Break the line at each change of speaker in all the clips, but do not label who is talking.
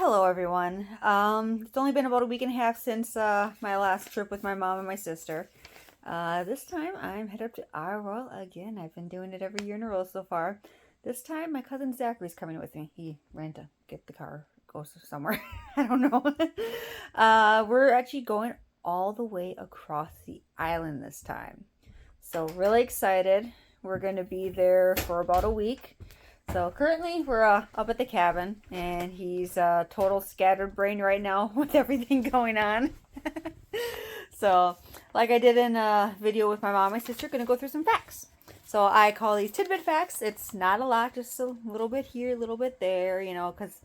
Hello everyone. It's only been about a week and a half since my last trip with my mom and my sister. This time I'm headed up to Isle Royale again. I've been doing it every year in a row so far. This time my cousin Zachary's coming with me. He ran to get the car, go somewhere. I don't know. We're actually going all the way across the island this time. So really excited. We're going to be there for about a week. So currently we're up at the cabin, and he's total scattered brain right now with everything going on. So like I did in a video with my mom and my sister, going to go through some facts. So I call these tidbit facts. It's not a lot, just a little bit here, a little bit there, you know, because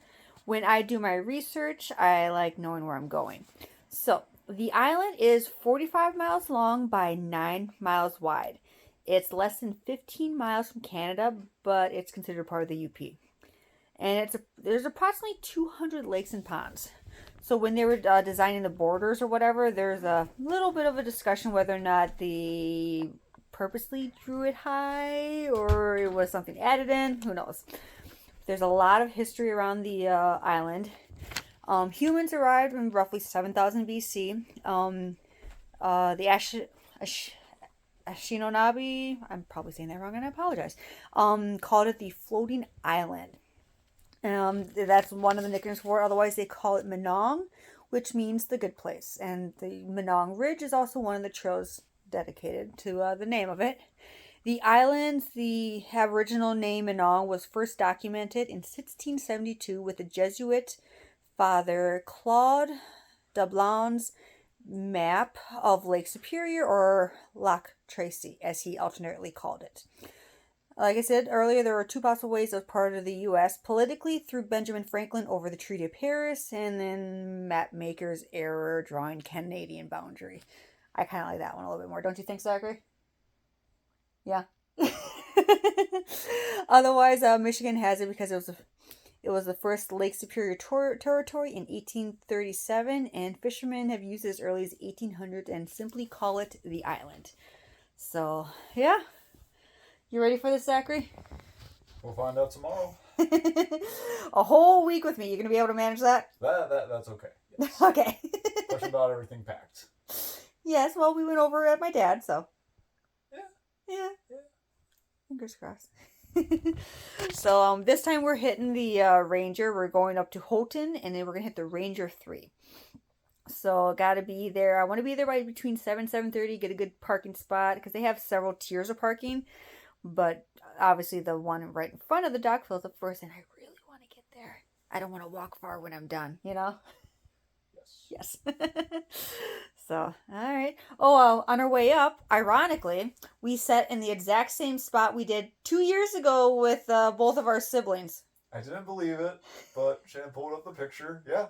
when I do my research, I like knowing where I'm going. So the island is 45 miles long by 9 miles wide. It's less than 15 miles from Canada, but it's considered part of the UP. And there's approximately 200 lakes and ponds. So when they were designing the borders or whatever, there's a little bit of a discussion whether or not they purposely drew it high or it was something added in. Who knows? There's a lot of history around the island. Humans arrived in roughly 7,000 BC. The Anishinaabe, I'm probably saying that wrong and I apologize, called it the floating island. That's one of the nicknames for it. Otherwise, they call it Minong, which means the good place. And the Minong Ridge is also one of the trails dedicated to the name of it. The the Aboriginal name Minong was first documented in 1672 with the Jesuit Father Claude Dablon's map of Lake Superior, or Loch Tracy, as he alternately called it. Like I said earlier, there were two possible ways as part of the U.S. politically through Benjamin Franklin over the Treaty of Paris, and then map maker's error drawing Canadian boundary. I kind of like that one a little bit more. Don't you think, Zachary? Yeah. Otherwise, Michigan has it because it was the first Lake Superior territory in 1837, and fishermen have used it as early as 1800 and simply call it the island. So, yeah. You ready for this, Zachary?
We'll find out tomorrow.
A whole week with me. You going to be able to manage that?
That's okay. Yes.
Okay.
Question about everything packed.
Yes, well, we went over at my dad, so. Yeah. Fingers crossed. So this time we're hitting the Ranger. We're going up to Houghton, and then we're gonna hit the Ranger 3. So gotta be there. I want to be there by between 7:30. Get a good parking spot because they have several tiers of parking, but obviously the one right in front of the dock fills up first, and I really want to get there. I don't want to walk far when I'm done, you know. Yes. So, all right. Oh, on our way up, ironically, we sat in the exact same spot we did 2 years ago with both of our siblings.
I didn't believe it, but Shannon pulled up the picture. Yeah,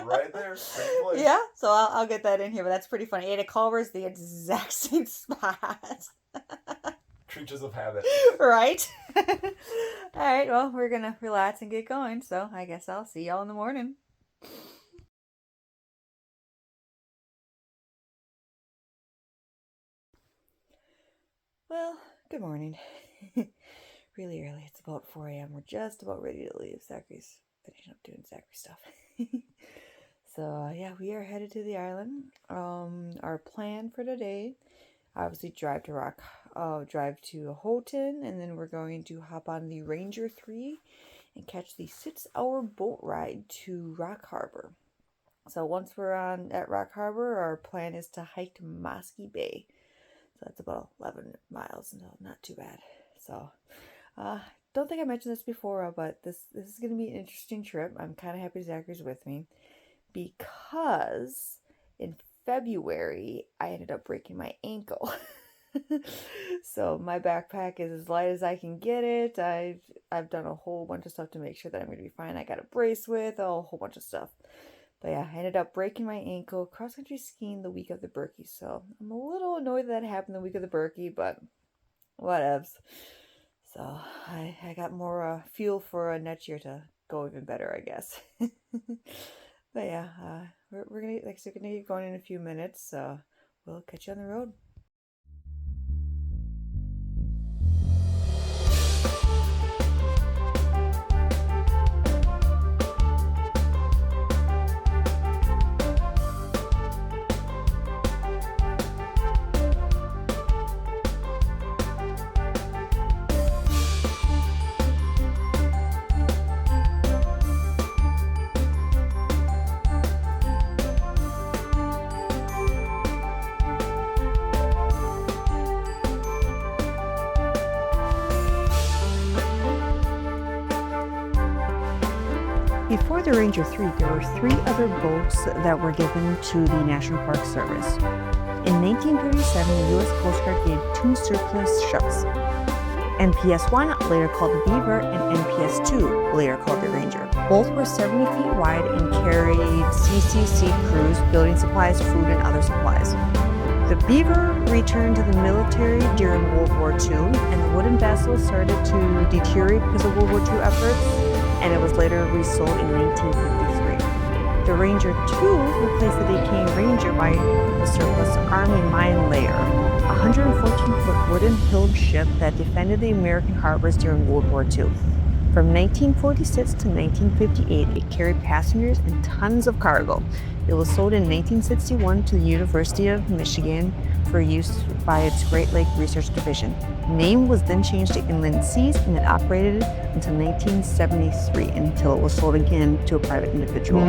right there, same place.
Yeah, so I'll get that in here, but that's pretty funny. Ada Culver's the exact same spot.
Creatures of habit.
Right? All right, well, we're going to relax and get going, so I guess I'll see y'all in the morning. Well, good morning. Really early. It's about 4 a.m. We're just about ready to leave. Zachary's finishing up doing Zachary stuff. So, yeah, we are headed to the island. Our plan for today, obviously drive to Houghton, and then we're going to hop on the Ranger 3 and catch the 6-hour boat ride to Rock Harbor. So once we're at Rock Harbor, our plan is to hike to Moskey Bay. So that's about 11 miles, so not too bad. So, don't think I mentioned this before, but this is going to be an interesting trip. I'm kind of happy Zachary's with me because in February, I ended up breaking my ankle. So my backpack is as light as I can get it. I've done a whole bunch of stuff to make sure that I'm going to be fine. I got a brace with a whole bunch of stuff. But yeah, I ended up breaking my ankle cross-country skiing the week of the Berkey. So I'm a little annoyed that it happened the week of the Berkey, but whatevs. So I got more fuel for next year to go even better, I guess. But yeah, we're gonna get going in a few minutes. So we'll catch you on the road. Before the Ranger 3, there were 3 other boats that were given to the National Park Service. In 1937, the U.S. Coast Guard gave 2 surplus ships, NPS-1, later called the Beaver, and NPS-2, later called the Ranger. Both were 70 feet wide and carried CCC crews, building supplies, food, and other supplies. The Beaver returned to the military during World War II, and the wooden vessel started to deteriorate because of World War II efforts, and it was later resold in 1953. The Ranger 2 replaced the decaying Ranger by the surplus Army mine layer, a 114-foot wooden-hulled ship that defended the American harbors during World War II. From 1946 to 1958, it carried passengers and tons of cargo. It was sold in 1961 to the University of Michigan for use by its Great Lake Research Division. The name was then changed to Inland Seas, and it operated until 1973, until it was sold again to a private individual.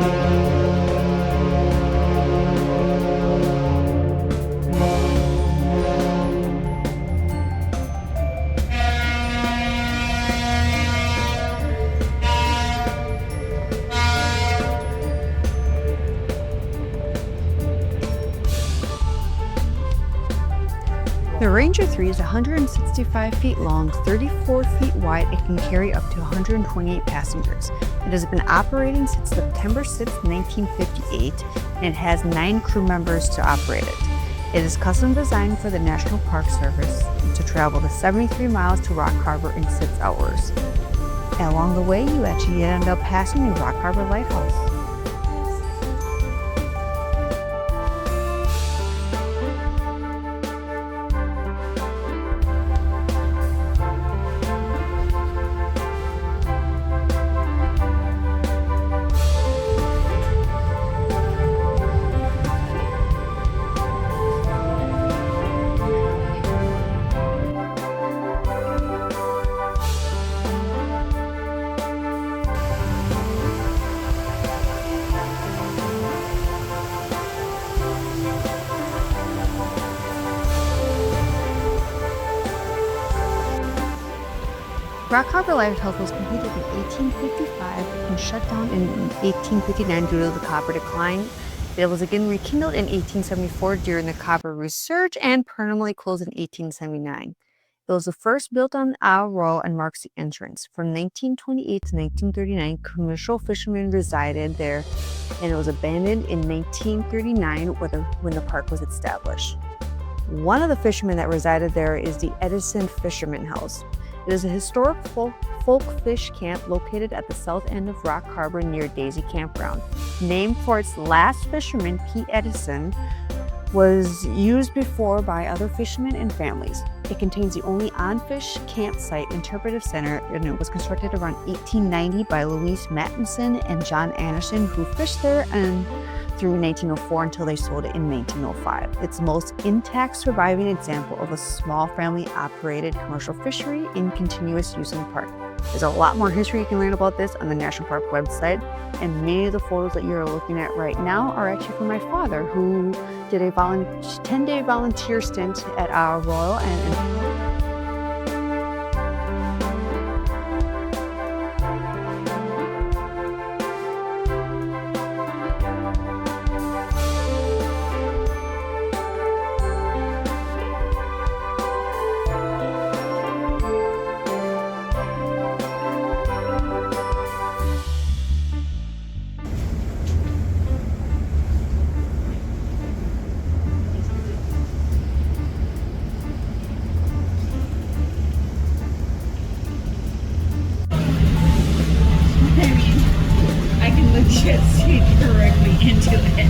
The Ranger 3 is 165 feet long, 34 feet wide, and can carry up to 128 passengers. It has been operating since September 6, 1958, and it has 9 crew members to operate it. It is custom designed for the National Park Service to travel the 73 miles to Rock Harbor in 6 hours. And along the way, you actually end up passing the Rock Harbor Lighthouse. Rock Harbor Lighthouse was completed in 1855 and shut down in 1859 due to the copper decline. It was again rekindled in 1874 during the copper research and permanently closed in 1879. It was the first built on Isle Royale and marks the entrance. From 1928 to 1939, commercial fishermen resided there, and it was abandoned in 1939 when the park was established. One of the fishermen that resided there is the Edison Fisherman House. It is a historic folk fish camp located at the south end of Rock Harbor near Daisy Campground. Named for its last fisherman, Pete Edison, was used before by other fishermen and families. It contains the only on-fish campsite interpretive center, and it was constructed around 1890 by Louise Mattinson and John Anderson, who fished there through 1904 until they sold it in 1905. It's the most intact surviving example of a small family-operated commercial fishery in continuous use in the park. There's a lot more history you can learn about this on the National Park website, and many of the photos that you're looking at right now are actually from my father, who did a 10-day volunteer stint at Isle Royale and
just see directly into it.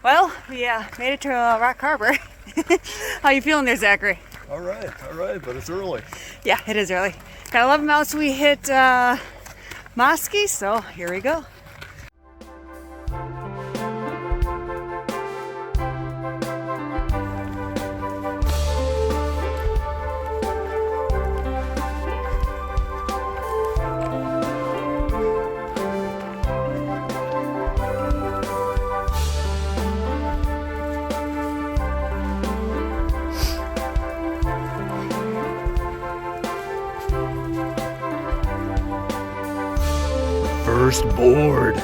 Well, we made it to Rock Harbor. How you feeling there, Zachary?
All right, but it's early.
Yeah, it is early. Got 11 miles till we hit Moskey, so here we go.
First board.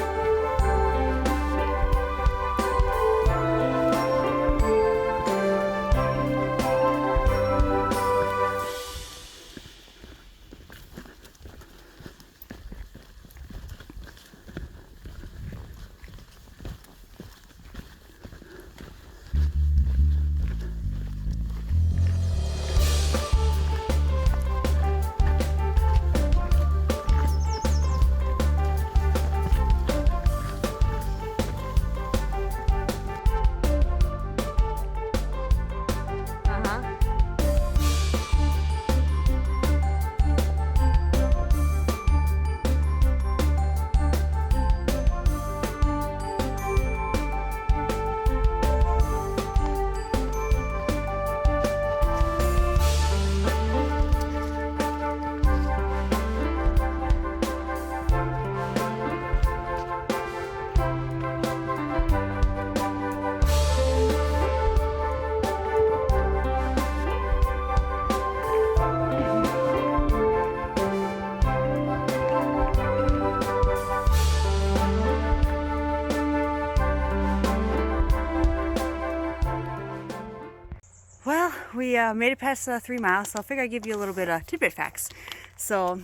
Well, we made it past 3 miles, so I figure I'd give you a little bit of tidbit facts. So,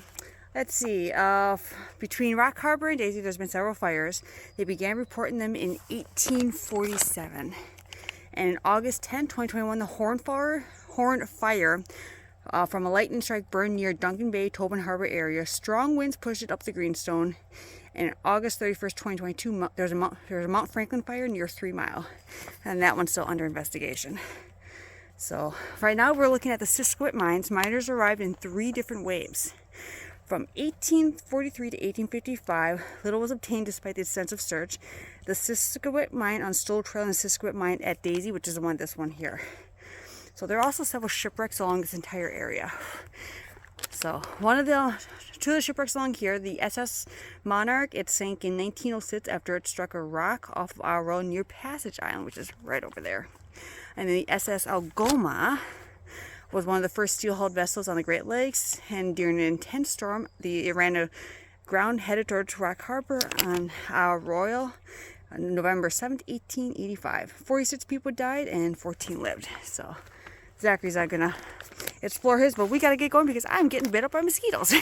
let's see. Between Rock Harbor and Daisy, there's been several fires. They began reporting them in 1847. And in August 10, 2021, the Horn Fire from a lightning strike burned near Duncan Bay, Tobin Harbor area. Strong winds pushed it up the Greenstone. And August 31st, 2022, there's a Mount Franklin fire near 3 Mile. And that one's still under investigation. So right now we're looking at the Siskiwit mines. Miners arrived in 3 different waves. From 1843 to 1855, little was obtained despite the extensive search. The Siskiwit mine on Stoll Trail and the Siskiwit mine at Daisy, which is this one here. So there are also several shipwrecks along this entire area. So two of the shipwrecks along here, the SS Monarch, it sank in 1906 after it struck a rock off of Isle Royale near Passage Island, which is right over there. And then the SS Algoma was one of the first steel-hulled vessels on the Great Lakes, and during an intense storm, it ran aground headed towards Rock Harbor on Isle Royale on November 7th, 1885. 46 people died and 14 lived. So Zachary's not gonna explore his, but we gotta get going because I'm getting bit up by mosquitoes.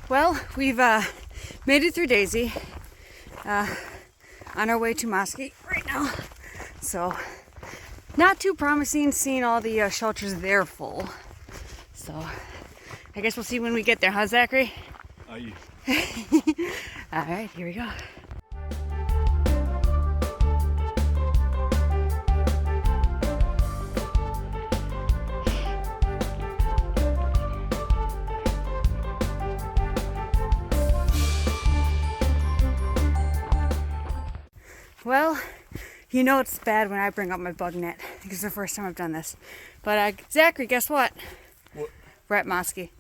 Well, we've made it through Daisy, on our way to Moskey right now. So, not too promising seeing all the shelters there full. So, I guess we'll see when we get there, huh, Zachary?
Aye.
All right, here we go. Well, You know it's bad when I bring up my bug net because it's the first time I've done this. But Zachary, guess what?
What?
We're at Moskey.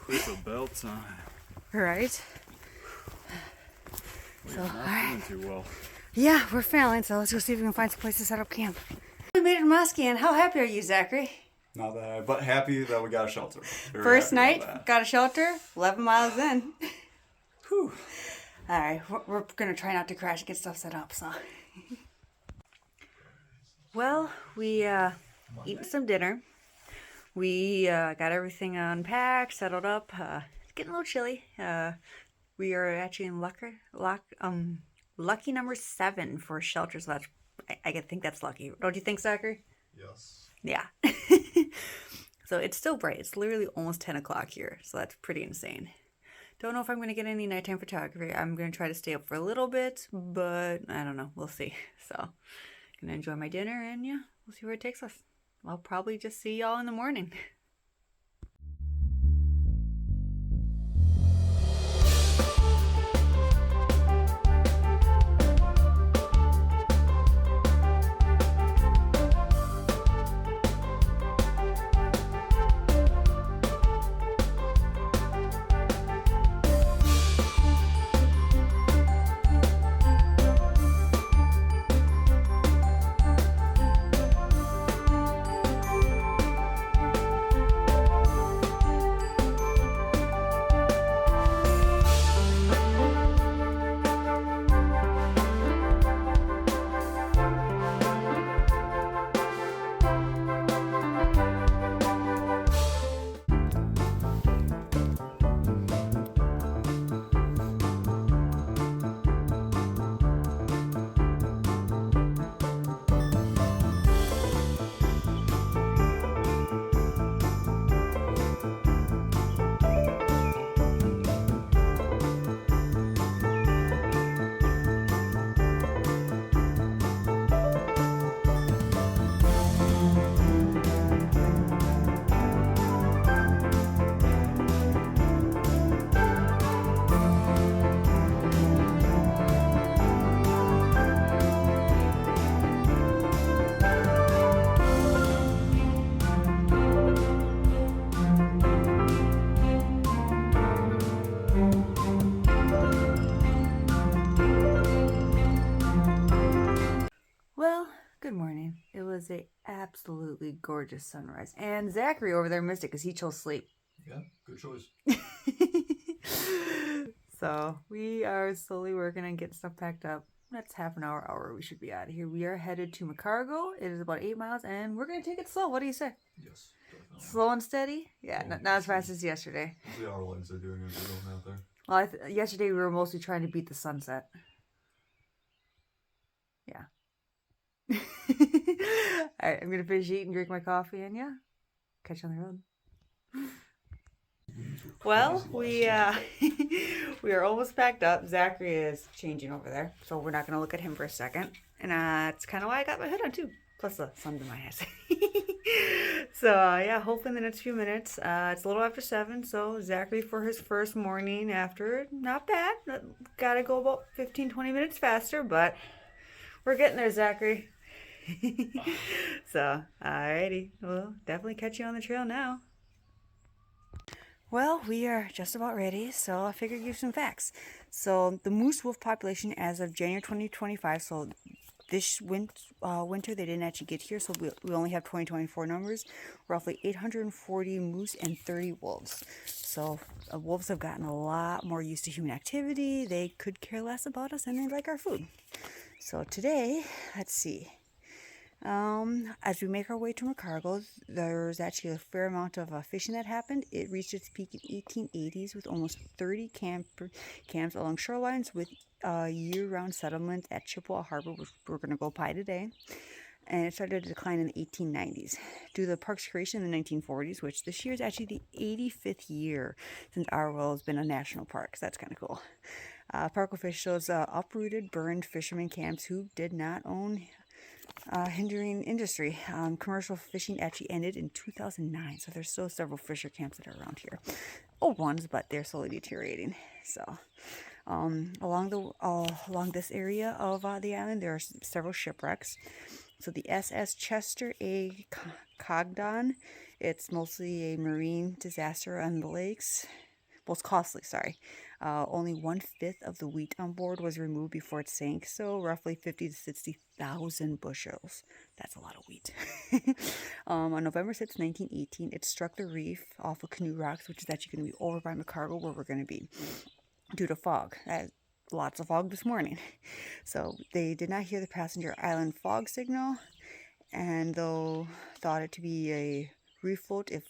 It's about time.
Right?
We're not doing too well.
Yeah, we're failing, so let's go see if we can find some place to set up camp. We made it to Moskey, and how happy are you, Zachary?
Not that, but happy that we got a shelter.
First night, got a shelter, 11 miles in.
Whew.
Alright, we're gonna try not to crash and get stuff set up, so. Well, we eaten some dinner. We got everything unpacked, settled up. It's getting a little chilly. We are actually in lucky number 7 for shelter, so that's, I think that's lucky. Don't you think, Zachary?
Yes.
Yeah. So it's still bright. It's literally almost 10 o'clock here, so that's pretty insane. Don't know if I'm going to get any nighttime photography. I'm going to try to stay up for a little bit, but I don't know. We'll see. So, going to enjoy my dinner, and yeah, we'll see where it takes us. I'll probably just see y'all in the morning. Good morning. It was a absolutely gorgeous sunrise. And Zachary over there missed it because he chose sleep.
Yeah, good choice.
So we are slowly working on getting stuff packed up. That's half an hour. We should be out of here. We are headed to McCargo. It is about 8 miles, and we're going to take it slow. What do you say?
Yes, definitely.
Slow and steady? Yeah, not as fast as yesterday.
The hour lengths are doing a good amount there.
Well, yesterday we were mostly trying to beat the sunset. Yeah. Alright, I'm going to finish eating, drink my coffee, and yeah, catch you on the road. Well, we we are almost packed up. Zachary is changing over there, so we're not going to look at him for a second. And that's kind of why I got my hood on too. Plus the sun's in my eyes. So yeah, hopefully in the next few minutes. It's a little after 7, so Zachary for his first morning after, not bad. Got to go about 15-20 minutes faster, but we're getting there, Zachary. So, alrighty. We'll definitely catch you on the trail now. Well, we are just about ready, so I figured give you some facts. So, the moose wolf population as of January 2025, so this winter they didn't actually get here, so we only have 2024 numbers, roughly 840 moose and 30 wolves. So, wolves have gotten a lot more used to human activity. They could care less about us, and they like our food. So, today, let's see. As we make our way to McCargo, there's actually a fair amount of fishing that happened. It reached its peak in 1880s with almost 30 camps along shorelines with year-round settlement at Chippewa Harbor, which we're going to go by today. And it started to decline in the 1890s due to the park's creation in the 1940s, which this year is actually the 85th year since Isle Royale has been a national park. So that's kind of cool. Park officials uprooted, burned fishermen camps who did not own hindering industry. Commercial fishing actually ended in 2009, so there's still several fisher camps that are around here. Old ones, but they're slowly deteriorating. So, Along this area of the island, there are several shipwrecks. So the SS Chester A. Cogdon, it's mostly a marine disaster on the lakes. Most costly, sorry. Only 1/5 of the wheat on board was removed before it sank, so roughly 50 to 60,000 bushels. That's a lot of wheat. On November 6, 1918, it struck the reef off of Canoe Rocks, which is actually going to be over by McCargo, where we're going to be, due to fog. Lots of fog this morning. So they did not hear the passenger island fog signal, and though thought it to be a refloat, if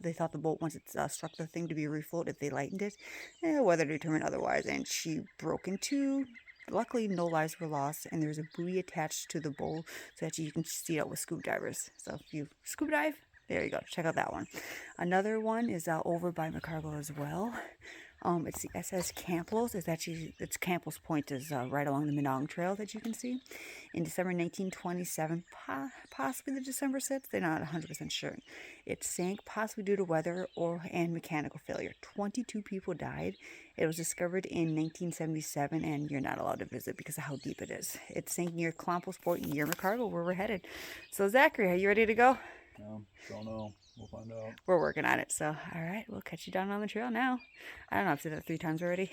they thought the boat, once it struck the thing, to be a refloat if they lightened it, weather determined otherwise, and she broke in two. Luckily, no lives were lost, and there's a buoy attached to the bow so that you can see it with scuba divers. So if you scuba dive, there you go. Check out that one. Another one is over by McCargo as well. It's the SS Campbell's. It's Campbell's Point is right along the Minong Trail that you can see. In December 1927, possibly the December 6th, they're not 100% sure. It sank possibly due to weather and mechanical failure. 22 people died. It was discovered in 1977, and you're not allowed to visit because of how deep it is. It sank near Campbell's Point near McCargo, where we're headed. So Zachary, are you ready to go?
Don't know. We'll find out.
We're working on it. So, all right, we'll catch you down on the trail now. I don't know, I've said that 3 times already.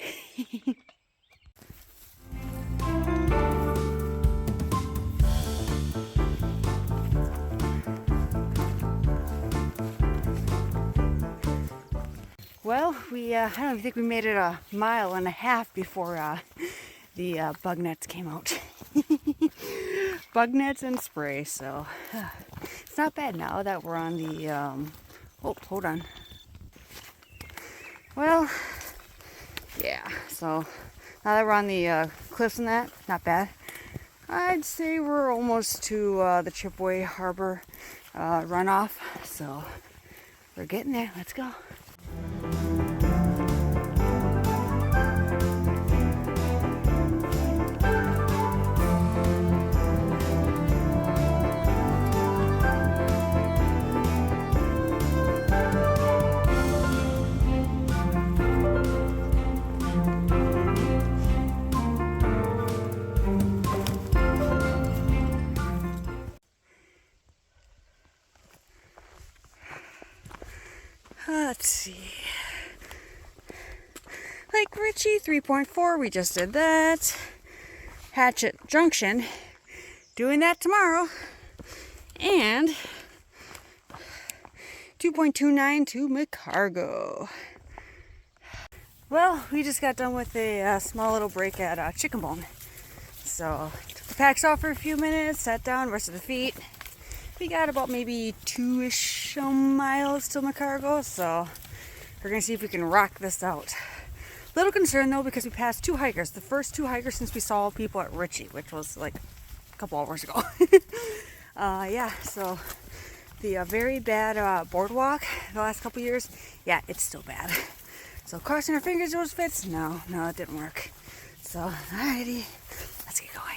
Well, I don't think we made it a mile and a half before the bug nets came out. Bug nets and spray, so it's not bad now that we're on the, oh, hold on. Well, yeah, so now that we're on the cliffs and that, not bad. I'd say we're almost to the Chipway Harbor runoff, so we're getting there. Let's go. Let's see. Lake Ritchie 3.4, we just did that. Hatchet Junction, doing that tomorrow. And 2.29 to McCargo. Well, we just got done with a small little break at Chicken Bone. So, took the packs off for a few minutes, sat down, rested the feet. We got about maybe 2-ish miles to McCargo, so we're gonna see if we can rock this out. Little concerned though, because we passed 2 hikers. The first 2 hikers since we saw people at Ritchie, which was like a couple hours ago. Yeah, so the very bad boardwalk the last couple years, yeah, it's still bad. So crossing our fingers those fits? No, it didn't work. So, alrighty, let's get going.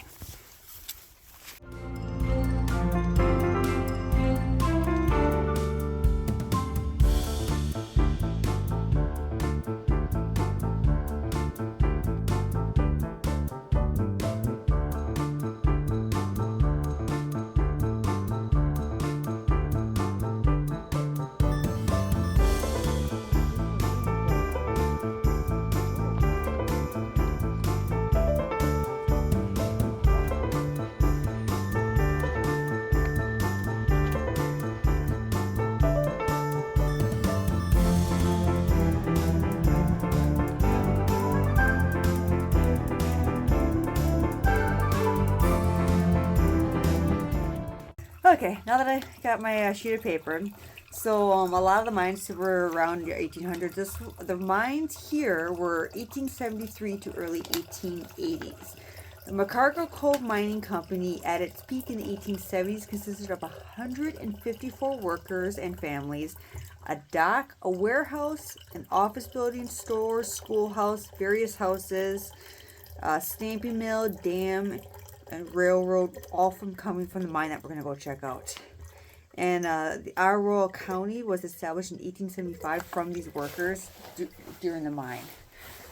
Okay, now that I got my sheet of paper, so a lot of the mines were around 1800s. The mines here were 1873 to early 1880s. The McCargo Cove Mining Company, at its peak in the 1870s, consisted of 154 workers and families, a dock, a warehouse, an office building, stores, schoolhouse, various houses, a stamping mill, dam, and railroad, all coming from the mine that we're going to go check out. And the Isle Royale County was established in 1875 from these workers during the mine.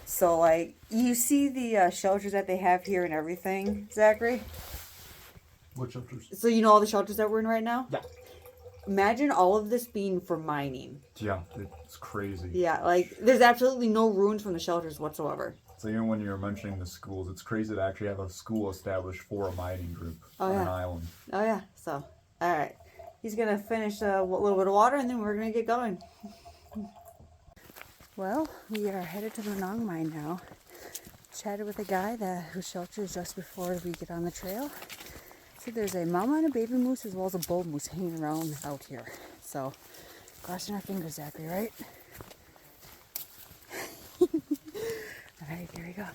So, like, you see the shelters that they have here and everything, Zachary?
What shelters?
So, you know all the shelters that we're in right now?
Yeah.
Imagine all of this being for mining.
Yeah, it's crazy.
Yeah, like, there's absolutely no ruins from the shelters whatsoever.
So even when you're mentioning the schools, it's crazy to actually have a school established for a mining group on an island.
Oh, yeah. So, all right. He's going to finish a little bit of water, and then we're going to get going. Well, we are headed to the Minong mine now. Chatted with a guy whose shelter is just before we get on the trail. So there's a mama and a baby moose as well as a bull moose hanging around out here. So, crossing our fingers, Zachary, right? All right, here we go.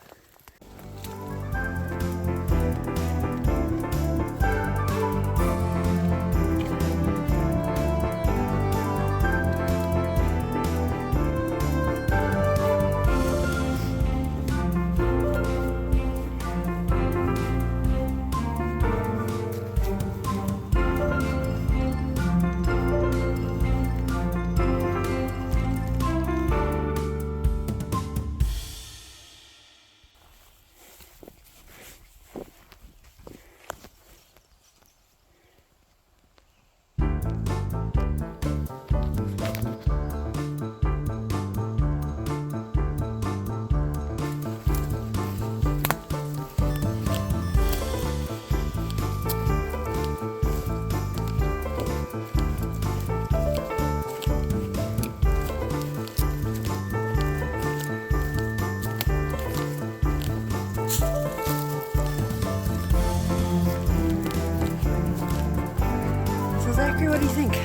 Zachary, what do you think?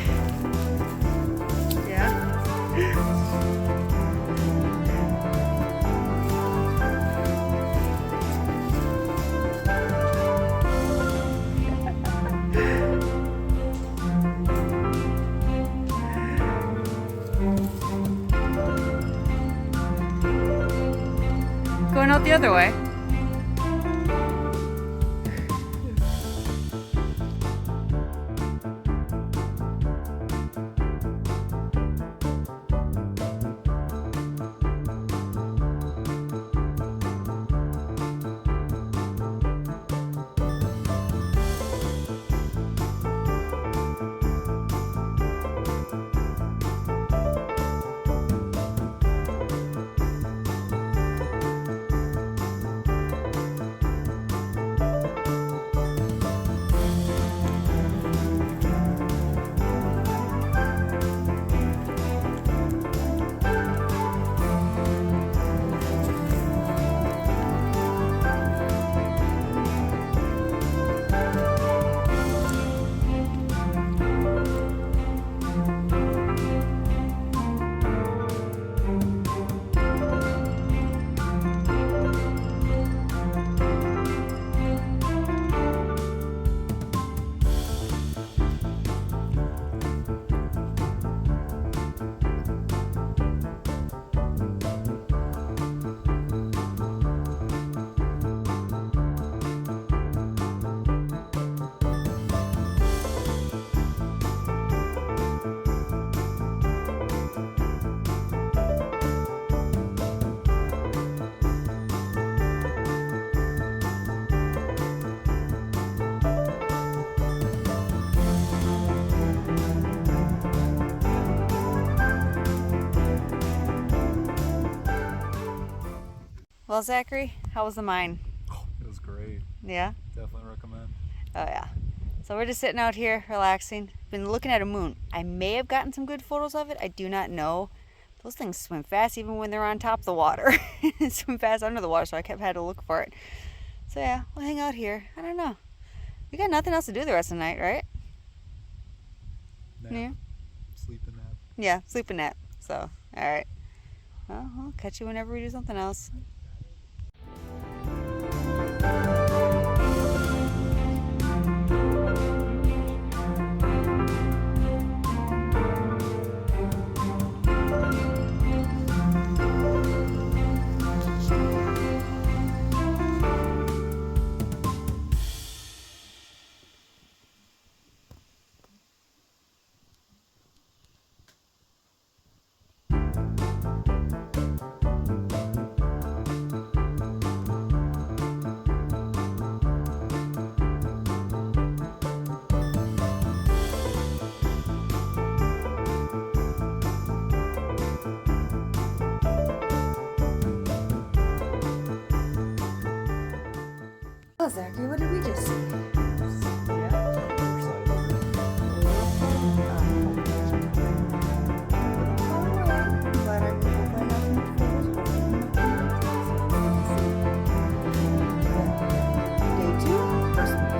Yeah? Going out the other way. Well, Zachary, how was the mine?
Oh, it was great.
Yeah?
Definitely recommend.
Oh, yeah. So we're just sitting out here relaxing. Been looking at a moon. I may have gotten some good photos of it. I do not know. Those things swim fast even when they're on top of the water. Swim fast under the water, so I kept having to look for it. So yeah, we'll hang out here. I don't know. We got nothing else to do the rest of the night, right?
Nap.
Yeah.
Sleep and nap.
Yeah, sleep and nap. So, alright. Well, I'll catch you whenever we do something else. Zachary, what did we just see? Day 2, Christmas.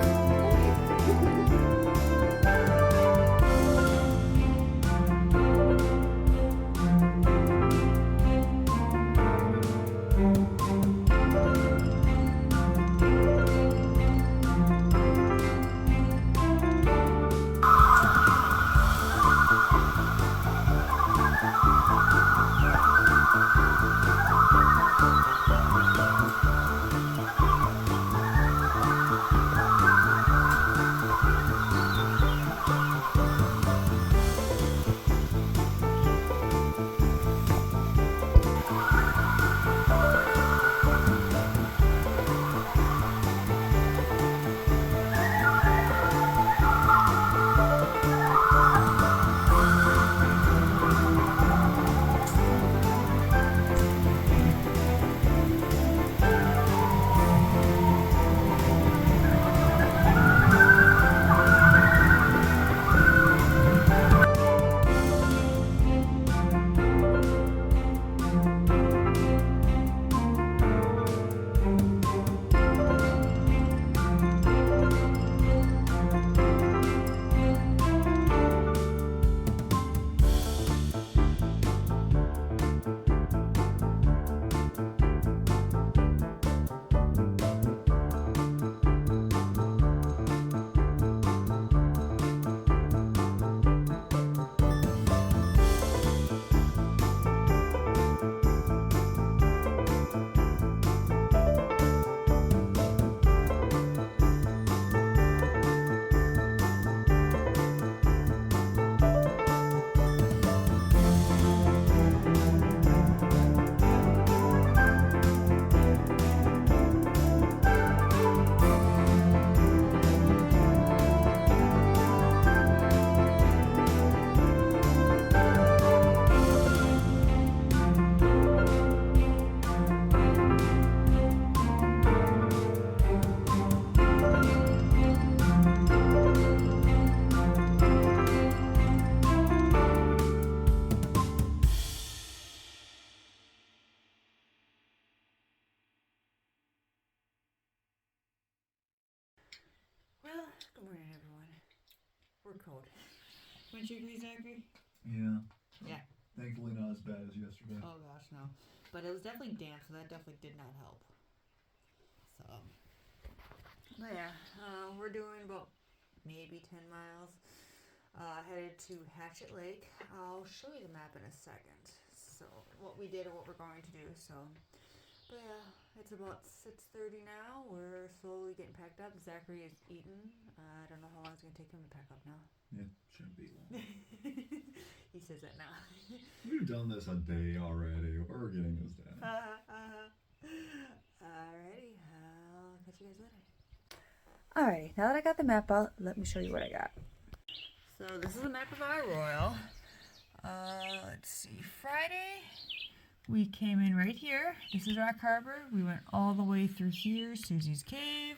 Well, good morning, everyone. We're cold. Wouldn't you agree, Zachary?
Yeah.
Yeah.
Thankfully not as bad as yesterday.
Oh gosh, no. But it was definitely damp, so that definitely did not help. So, but yeah, we're doing about maybe 10 miles. Headed to Hatchet Lake. I'll show you the map in a second. So, what we did and what we're going to do. So, but yeah, it's about 6:30 now. We're slowly getting packed up. Zachary is eating. I don't know how long it's going to take him to pack up now.
It shouldn't be long.
He says that now.
We've done this a day already. We're getting this down.
Alrighty, I'll catch you guys later. Alright, now that I got the map out, let me show you what I got. So this is a map of Isle Royale. Let's see, Friday, we came in right here. This is Rock Harbor. We went all the way through here, Susie's Cave,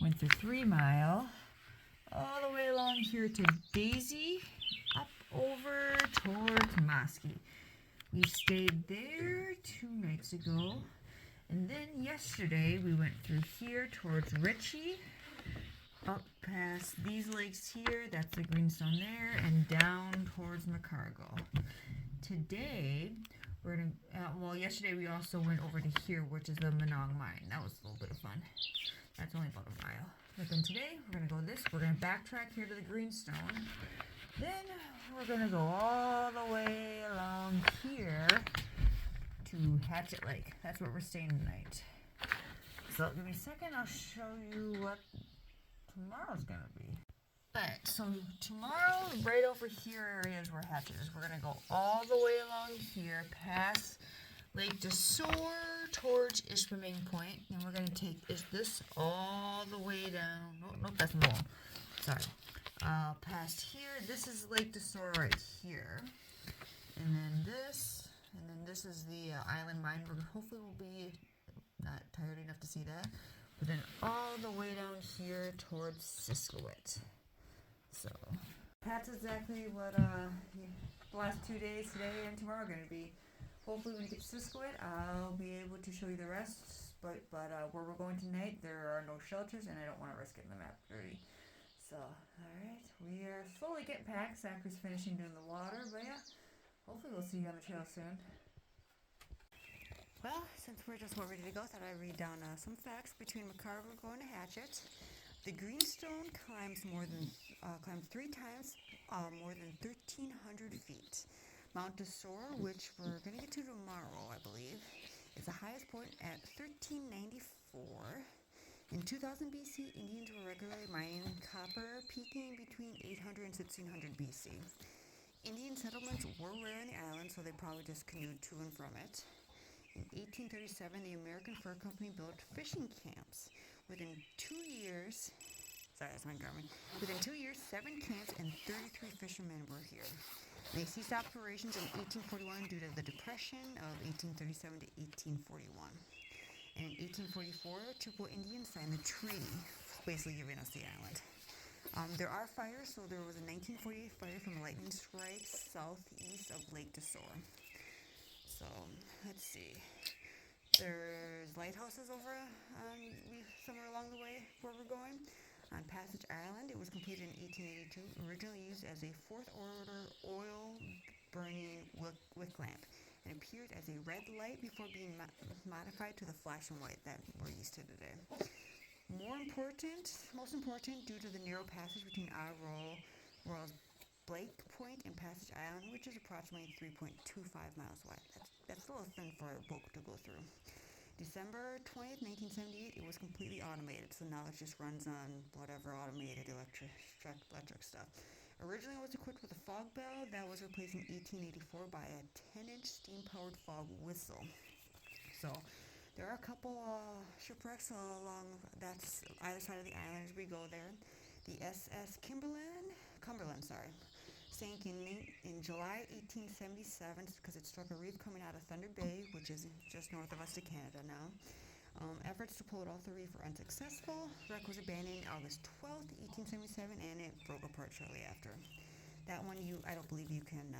went through 3 Mile, all the way along here to Daisy, up over towards Moskey. We stayed there 2 nights ago, and then yesterday we went through here towards Ritchie, up past these lakes here, that's the greenstone there, and down towards McCargo. Today, we're gonna, well, yesterday we also went over to here, which is the Minong mine. That was a little bit of fun. That's only about a mile. But then today, we're gonna go this, we're gonna backtrack here to the greenstone. Then, we're gonna go all the way along here to Hatchet Lake. That's where we're staying tonight. So, give me a second, I'll show you what tomorrow's gonna be. Alright, so tomorrow, right over here area is where Hatchet is. We're gonna go all the way along here, past Lake DeSoar, towards Ishpeming Point, and we're gonna take this all the way down. Nope, that's Mole. Sorry. Past here, this is Lake DeSoar right here, and then this is the island mine. Hopefully we'll be not tired enough to see that. but then all the way down here towards Siskiwit. So that's exactly what the last 2 days, today and tomorrow, are going to be. Hopefully when we get to Siskiwit, I'll be able to show you the rest. But where we're going tonight, there are no shelters, and I don't want to risk getting the map dirty. So, alright, we are slowly getting packed. Zachary's finishing doing the water, but yeah, hopefully we'll see you on the trail soon. Well, since we're just about ready to go, I thought I'd read down some facts between McCargo going to Hatchet. The greenstone climbs 3 times more than 1,300 feet. Mount Desor, which we're going to get to tomorrow, I believe, is the highest point at 1394. In 2000 BC, Indians were regularly mining copper, peaking between 800 and 1600 BC. Indian settlements were rare in the island, so they probably just canoed to and from it. In 1837, the American Fur Company built fishing camps. Within 2 years, Within 2 years, 7 camps and 33 fishermen were here. They ceased operations in 1841 due to the Depression of 1837 to 1841. And in 1844, Chippewa Indians signed the treaty, basically giving us the island. There are fires, so there was a 1948 fire from a lightning strike southeast of Lake Desor. So, let's see. There's lighthouses over somewhere along the way where we're going. On Passage Island, it was completed in 1882, originally used as a fourth-order oil-burning wick lamp, and appeared as a red light before being modified to the flashing white that we're used to today. Most important, due to the narrow passage between Isle Royale's Blake Point and Passage Island, which is approximately 3.25 miles wide. That's a little thin for a boat to go through. December 20th, 1978, it was completely automated, so now it just runs on whatever automated electric stuff. Originally, it was equipped with a fog bell that was replaced in 1884 by a 10-inch steam-powered fog whistle. So, there are a couple shipwrecks along either side of the island as we go there. The SS Cumberland, sank in July 1877 because it struck a reef coming out of Thunder Bay, which is just north of us to Canada now. Efforts to pull it off the reef were unsuccessful. Wreck was abandoned August 12th, 1877, and it broke apart shortly after. That one I don't believe you can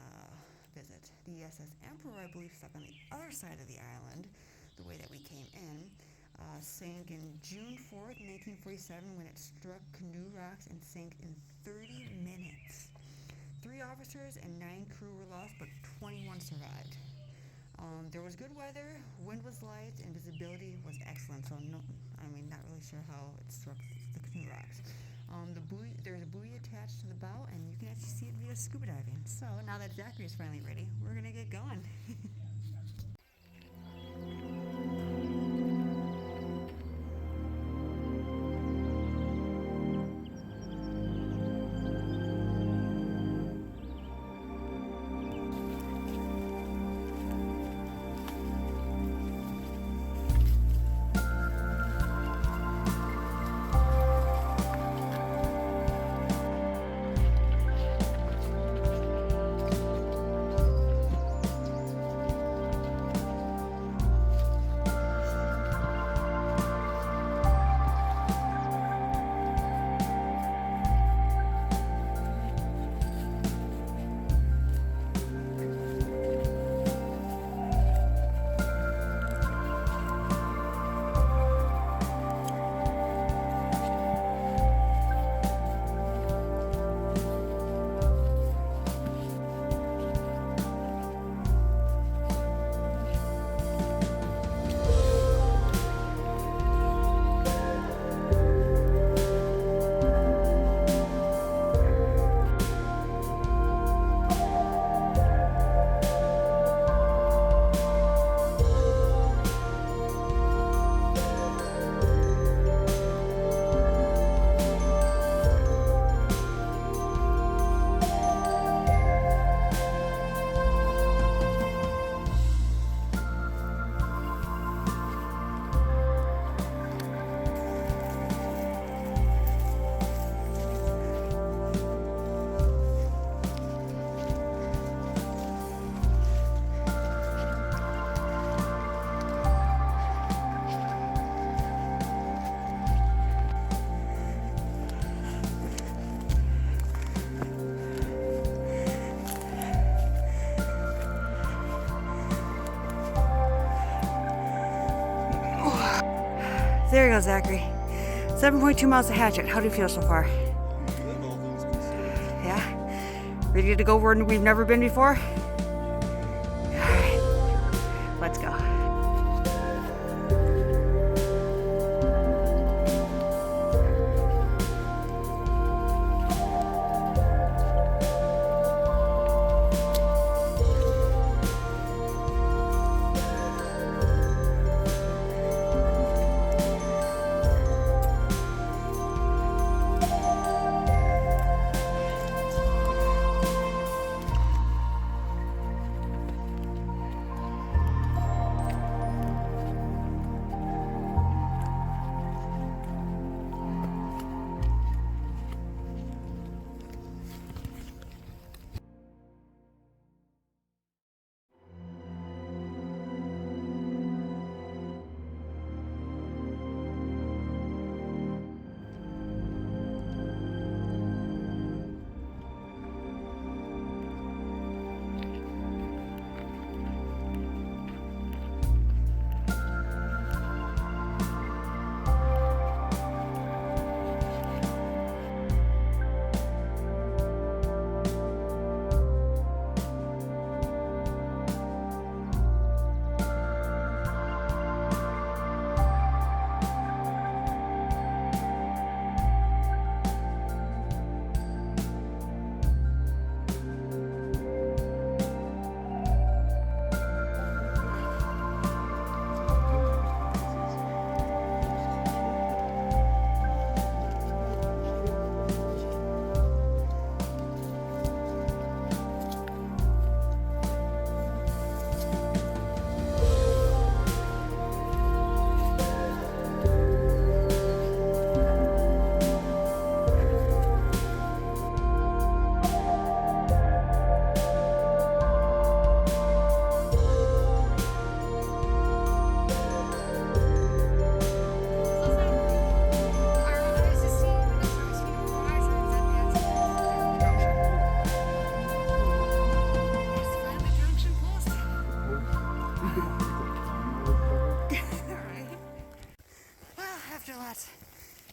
visit. The SS Emperor, I believe, stuck on the other side of the island, the way that we came in. Sank in June 4th, 1947, when it struck canoe rocks and sank in 30 minutes. 3 officers and 9 crew were lost, but 21 survived. There was good weather, wind was light, and visibility was excellent. So not really sure how it struck the canoe rocks. There's a buoy attached to the bow, and you can actually see it via scuba diving. So now that Zachary is finally ready, we're gonna get going. There you go, Zachary. 7.2 miles to Hatchet. How do you feel so far? Yeah? Ready to go where we've never been before? Alright. Let's go.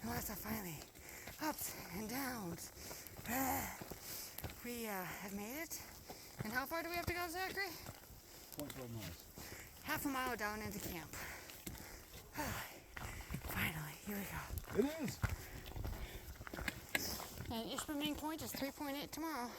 Lots of finally ups and downs. We have made it. And how far do we have to go, Zachary?
0.5 miles.
Half a mile down into camp. Finally, here we go.
It is.
And Ishpeming Point is 3.8 tomorrow.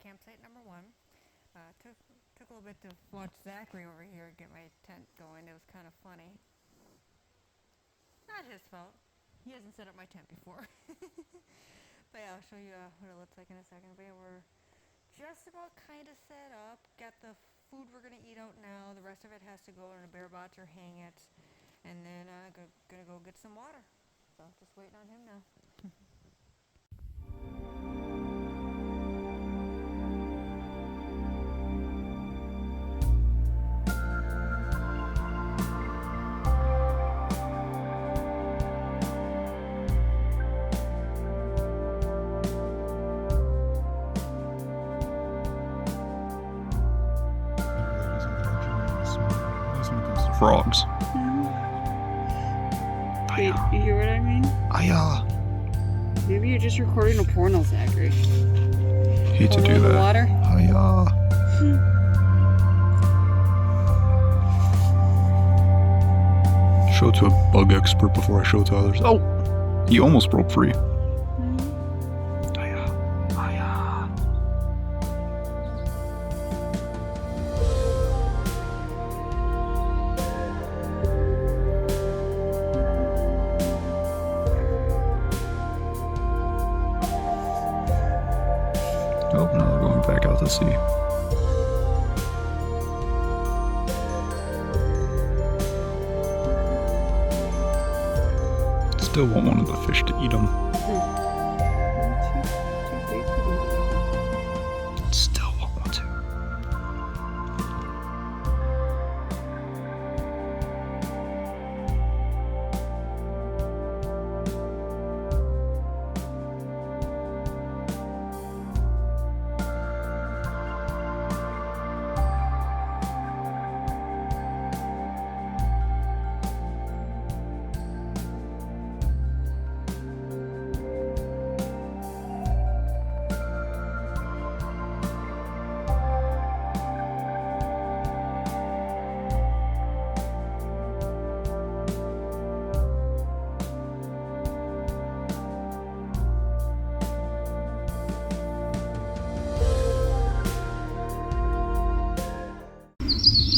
Campsite number 1. Took a little bit to watch Zachary over here get my tent going. It was kind of funny. Not his fault. He hasn't set up my tent before. But yeah, I'll show you what it looks like in a second. But yeah, we're just about kind of set up. Got the food we're going to eat out now. The rest of it has to go in a bear box or hang it. And then gonna go get some water. So just waiting on him now.
Frogs.
Wait, you hear what I mean? Maybe you're just recording a porno, Zachary.
Hate to
Porno
do
in the
that.
water?
Show it to a bug expert before I show it to others. Oh! He almost broke free. out to sea. Still want one of the fish to eat them. Still want one to.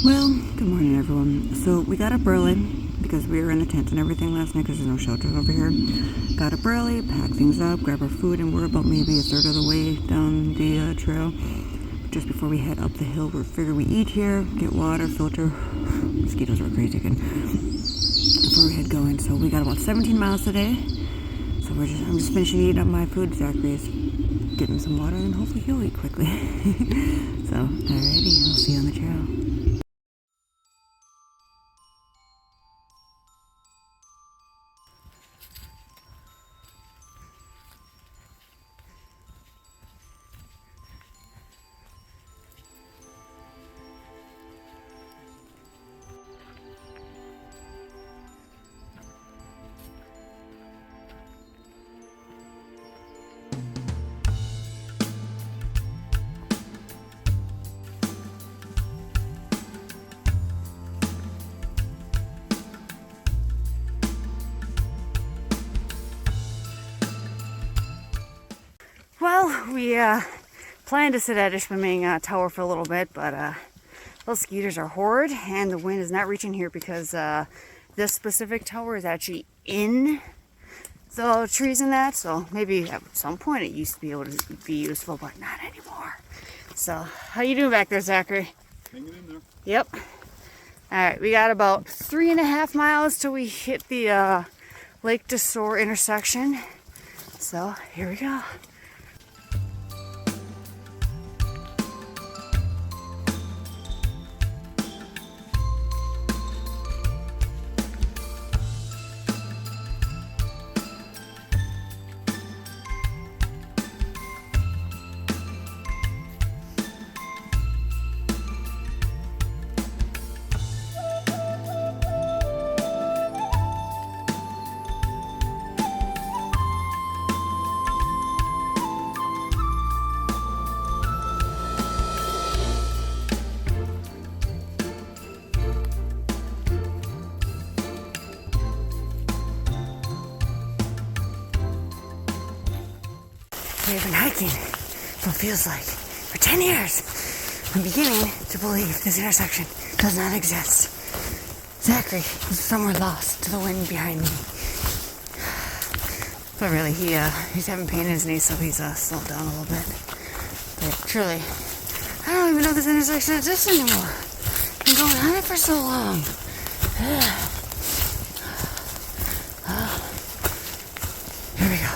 Well, good morning everyone. So we got up early because we were in the tent and everything last night because there's no shelters over here. Got up early, packed things up, grabbed our food, and we're about maybe a third of the way down the trail. Just before we head up the hill, we figured we eat here, get water, filter. Mosquitoes were crazy again. Before we head going, so we got about 17 miles today. So I'm just finishing eating up my food. Zachary is getting some water, and hopefully he'll eat quickly. So, alrighty, I'll see you on the trail. Well, we planned to sit at Ishpeming Tower for a little bit, but those skeeters are horrid, and the wind is not reaching here because this specific tower is actually in the trees and that, so maybe at some point it used to be able to be useful, but not anymore. So, how you doing back there, Zachary?
Hanging in there.
Yep. Alright, we got about 3.5 miles till we hit the Lake Desor intersection. So, here we go. We've been hiking, what feels like, for 10 years. I'm beginning to believe this intersection does not exist. Zachary is somewhere lost to the wind behind me. But really, he's having pain in his knee, so he's slowed down a little bit. But truly, I don't even know if this intersection exists anymore. I've been going on it for so long. Here we go.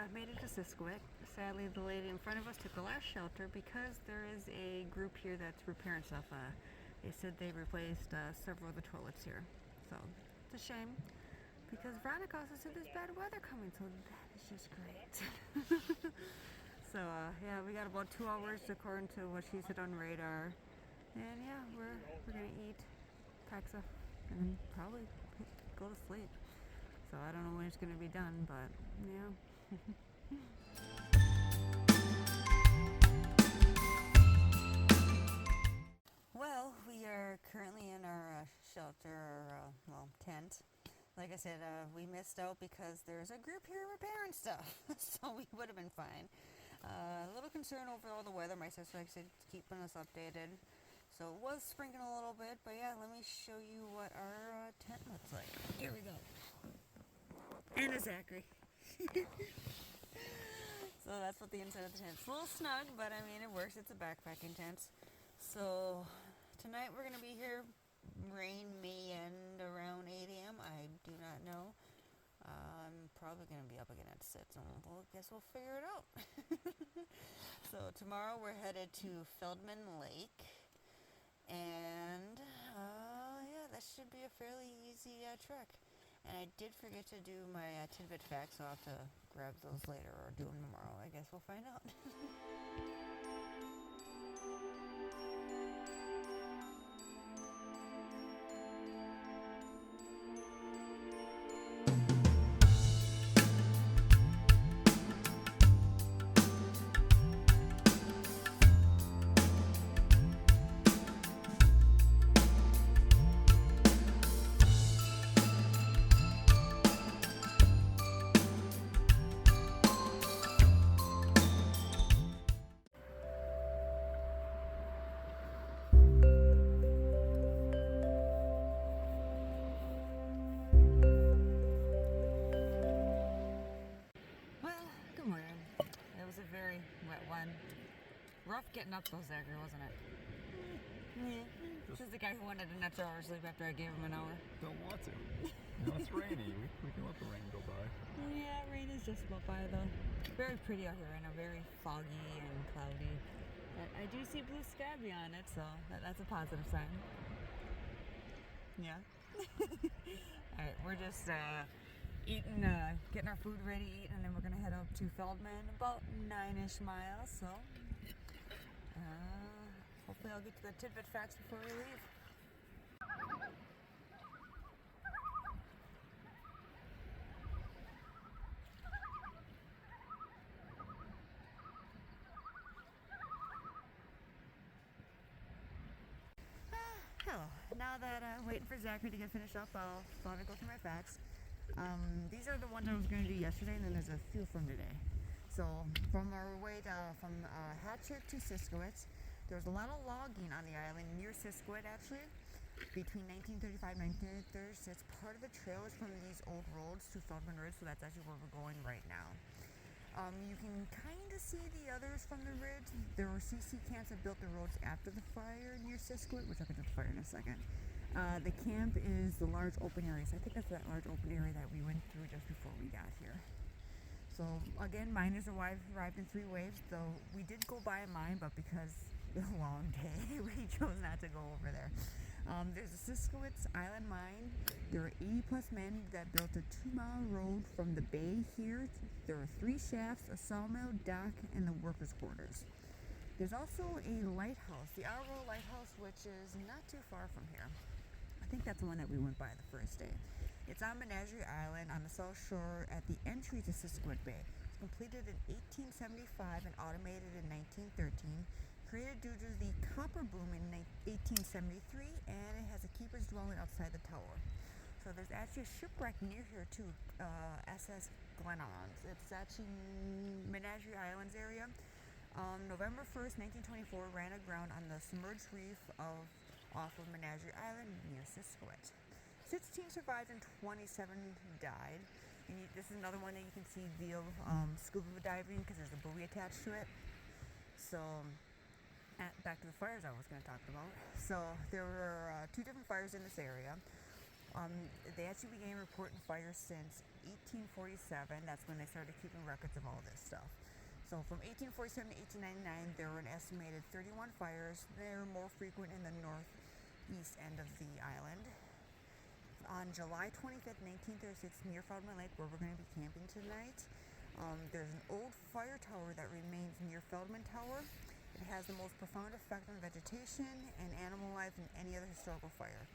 made it to Siskiwit. Sadly, the lady in front of us took the last shelter because there is a group here that's repairing stuff. They said they replaced several of the toilets here. So, it's a shame because Veronica also said there's bad weather coming, so that is just great. So, yeah, we got about 2 hours according to what she said on radar. And yeah, we're gonna eat, pack stuff, and probably go to sleep. So I don't know when it's gonna be done, but yeah. Well, we are currently in our shelter, well, tent. Like I said, we missed out because there's a group here repairing stuff, so we would have been fine. A little concerned over all the weather. My sister, like I said, keeping us updated. So it was sprinkling a little bit, but yeah, let me show you what our tent looks like. Here we go. And a Zachary. So that's what the inside of the tent's. A little snug, but I mean, it works. It's a backpacking tent. So tonight we're going to be here. Rain may end around 8 a.m. I do not know. I'm probably going to be up again at 6, and I guess we'll figure it out. So tomorrow we're headed to Feldtmann Lake, and yeah, that should be a fairly easy trek. And I did forget to do my tidbit facts, so I'll have to grab those later or do them tomorrow. I guess we'll find out. Rough getting up though, Zachary, wasn't it? Yeah. This is the guy who wanted an extra hour sleep after I gave him an hour.
Don't want to. No, it's rainy. We can let the rain go by.
Yeah, rain is just about by though. Very pretty out here right now, very foggy and cloudy. But I do see blue sky beyond it, so that's a positive sign. Yeah. Alright, we're just eating, getting our food ready to eat, and then we're gonna head up to Feldtmann, about 9-ish miles, so hopefully I'll get to the tidbit facts before we leave. Hello. Now that I'm waiting for Zachary to get finished up, I'll thought I'd go through my facts. These are the ones I was going to do yesterday, and then there's a few from today. So from our way from Hatchet to Siskiwit, there was a lot of logging on the island near Siskiwit actually between 1935 and 1936. Part of the trail is from these old roads to Feldtmann Ridge, so that's actually where we're going right now. You can kind of see the others from the ridge. There were CC camps that built the roads after the fire near Siskiwit, which I'll get to the fire in a second. The camp is the large open area, so I think that's that large open area that we went through just before we got here. So again, miners arrived in 3 waves, though we did go by a mine, but because it's a long day, we chose not to go over there. There's a Siskiwit's Island mine. There are 80 plus men that built a 2-mile road from the bay here. There are 3 shafts, a sawmill, dock, and the workers' quarters. There's also a lighthouse, the Isle Royale Lighthouse, which is not too far from here. I think that's the one that we went by the first day. It's on Menagerie Island on the south shore at the entry to Siskiwit Bay. It's completed in 1875 and automated in 1913. Created due to the copper boom in 1873, and it has a keeper's dwelling outside the tower. So there's actually a shipwreck near here too, SS Glenons. It's actually Menagerie Islands area. November 1st, 1924, ran aground on the submerged reef off of Menagerie Island near Siskiwit. 16 survived and 27 died. And this is another one that you can see via scuba diving because there's a buoy attached to it. So back to the fires I was going to talk about. So there were 2 different fires in this area.
They actually began reporting fires since 1847. That's when they started keeping records of all this stuff. So from 1847 to 1899, there were an estimated 31 fires. They're more frequent in the northeast end of the island. On July 25th, 1936, near Feldtmann Lake, where we're going to be camping tonight, there's an old fire tower that remains near Feldtmann Tower. It has the most profound effect on vegetation and animal life than any other historical fire.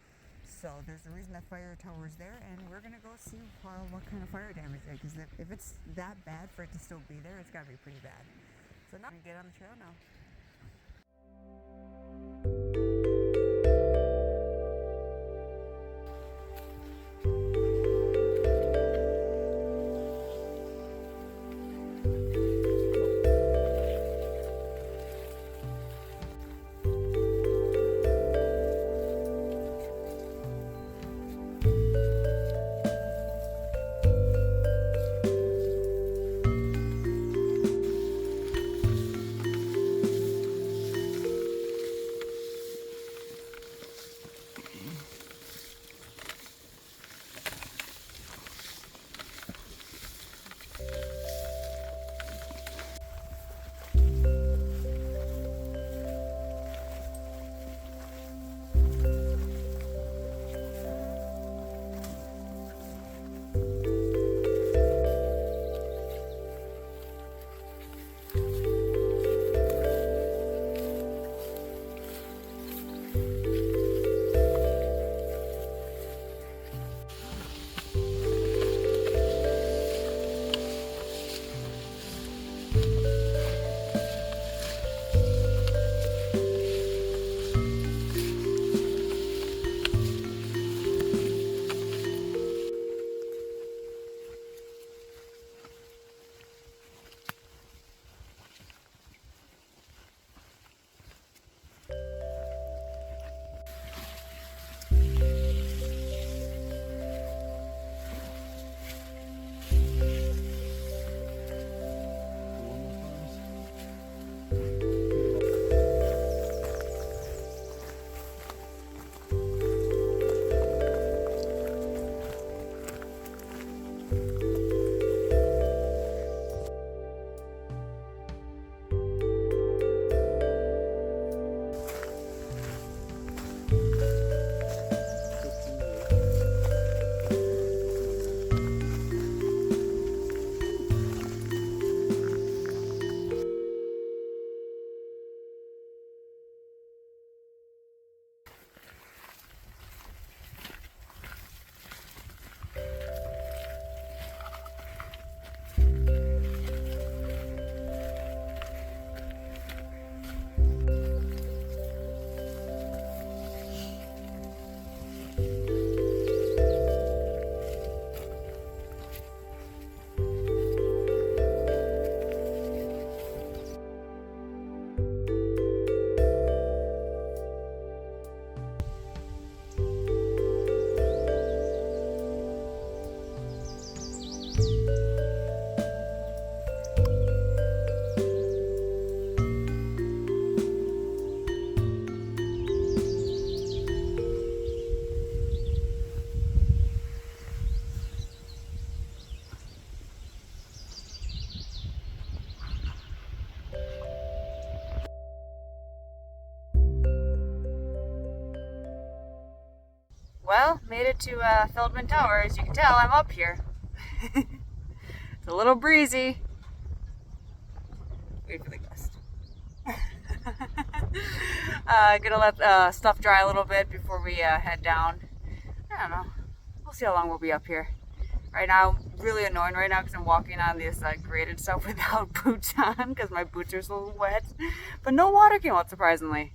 So there's a reason that fire tower is there, and we're going to go see what kind of fire damage there, because if it's that bad for it to still be there, it's got to be pretty bad. So now I'm going to get on the trail now.
Well, made it to Feldtmann Tower. As you can tell, I'm up here. It's a little breezy. Wait for the gust. Gonna let stuff dry a little bit before we head down. I don't know. We'll see how long we'll be up here. Right now, really annoying right now because I'm walking on this graded stuff without boots on because my boots are so wet. But no water came out, surprisingly.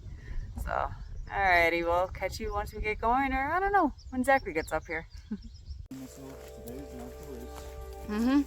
So, alrighty, we'll catch you once we get going, or I don't know, when Zachary gets up here. Mm-hmm.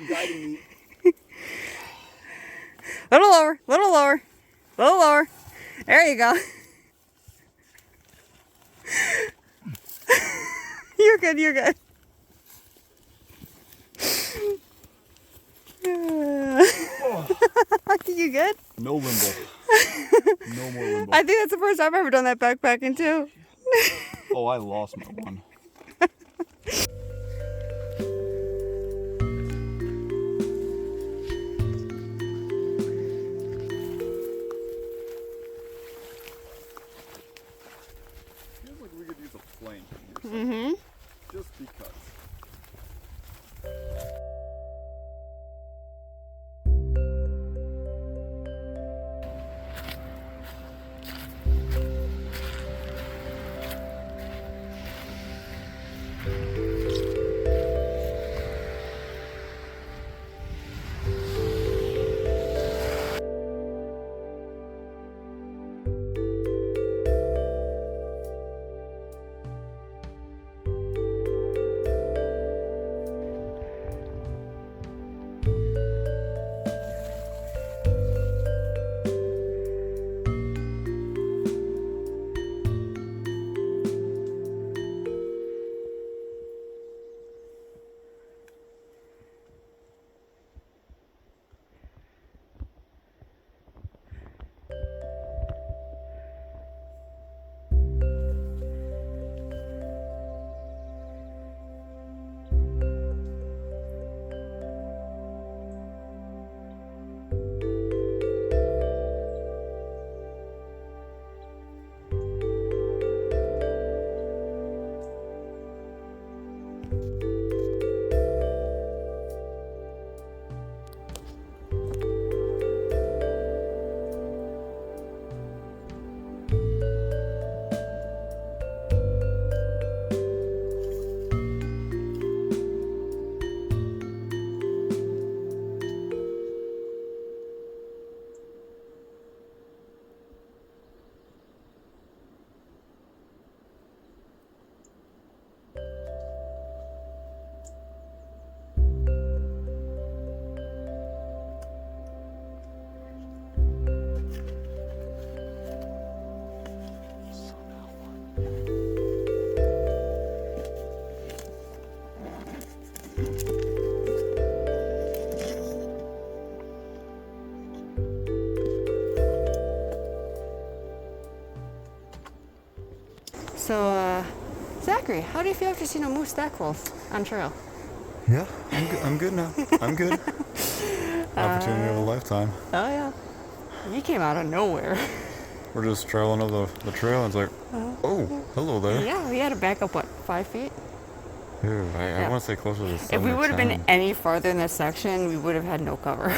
You're guiding me.
Little lower, little lower, little lower. There you go. You're good, you're good. You good?
No limbo. No more limbo.
I think that's the first time I've ever done that backpacking too.
Oh, I lost my one. Feels like we could use a plane here.
Mm-hmm.
Just because.
So, Zachary, how do you feel after seeing a moose that close on trail?
Yeah, I'm good now. I'm good. Opportunity of a lifetime.
Oh yeah. You came out of nowhere.
We're just traveling up the trail and it's like, oh, hello there.
Yeah, we had to back up, what, 5 feet?
Ew, I
Yeah.
want to say closer to 7
If we
or
would have been
10.
any farther in this section, we would have had no cover.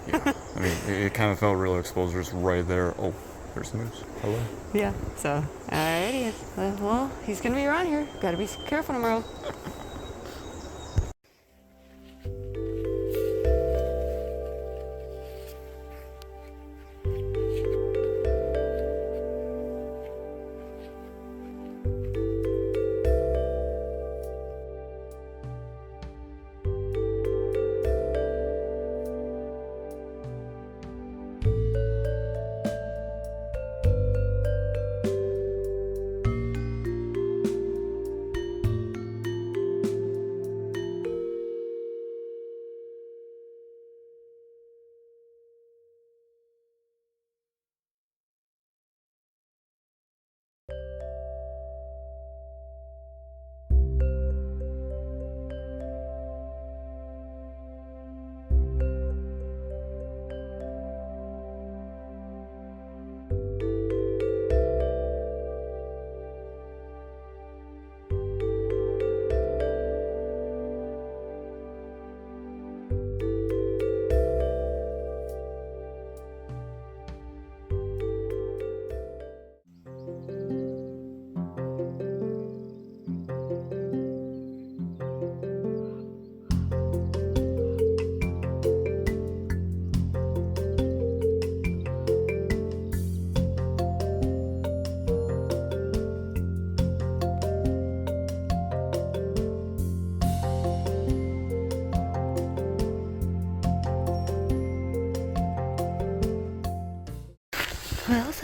Yeah, I mean, it kind of felt real exposed just right there. Oh, there's the moose. Hello.
Yeah, so, alrighty. Well, he's gonna be around here. Gotta be careful tomorrow.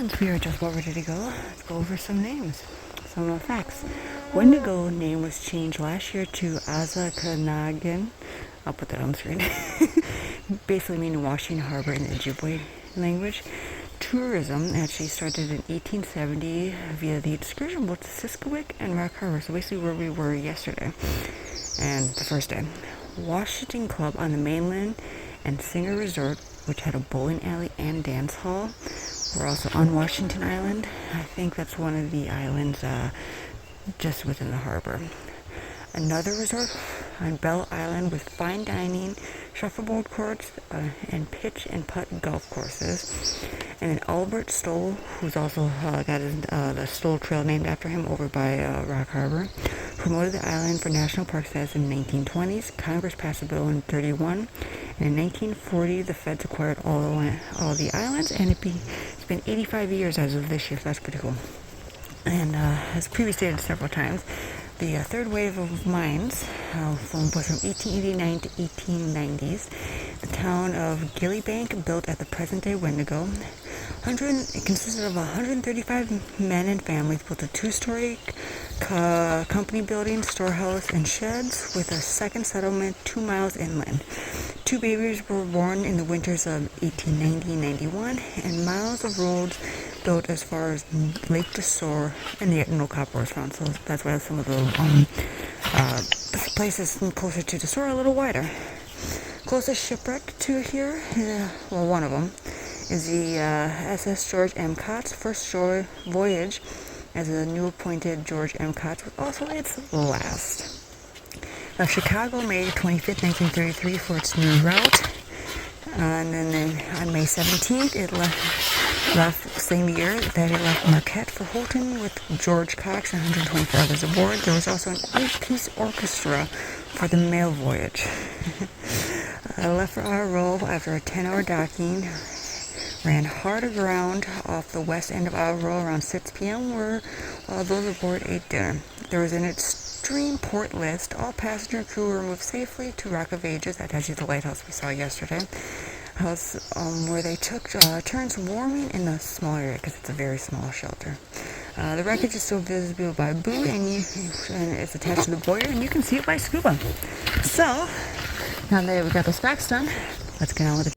since we are just about ready to go, let's go over some names, some facts. Windigo name was changed last year to Azakanagan. I'll put that on the screen. Basically meaning Washington Harbor in the Ojibwe language. Tourism actually started in 1870 via the excursion boats Siskiwit and Rock Harbor, so basically where we were yesterday and the first day. Washington Club on the mainland and Singer Resort, which had a bowling alley and dance hall. We're also on Washington Island. I think that's one of the islands just within the harbor. Another resort on Bell Island with fine dining, shuffleboard courts, and pitch and putt golf courses. And then Albert Stoll, who's also got the Stoll Trail named after him over by Rock Harbor, promoted the island for national park status in the 1920s. Congress passed a bill in 1931, and in 1940 the feds acquired all the islands, and it's been 85 years as of this year, so that's pretty cool. And as previously stated several times, the third wave of mines was from 1889 to 1890s. The town of Gillybank, built at the present-day Windigo. It consisted of 135 men and families, built a two-story company building, storehouse, and sheds, with a second settlement 2 miles inland. 2 babies were born in the winters of 1890-91, and miles of roads built as far as Lake Desor, and yet no copper was found, so that's why some of the places closer to Desor are a little wider. Closest shipwreck to here, well, one of them, is the SS George M. Cott's first shore voyage as a new appointed George M. Cott's, was also its last. Chicago, May 25th, 1933 for its new route. And then on May 17th, it left same year that it left Marquette for Houghton with George Cox and 124 others aboard. There was also an 8-piece orchestra for the mail voyage. Left for Isle Royale after a 10-hour docking. Ran hard aground off the west end of Isle Royale around 6 p.m. where those aboard ate dinner. There was an extreme port list. All passenger and crew were moved safely to Rock of Ages, that has the lighthouse we saw yesterday, where they took turns warming in a small area because it's a very small shelter. The wreckage is still visible by buoy, and it's attached to the buoy, and you can see it by scuba. So, now that we got those facts done, let's get on with it.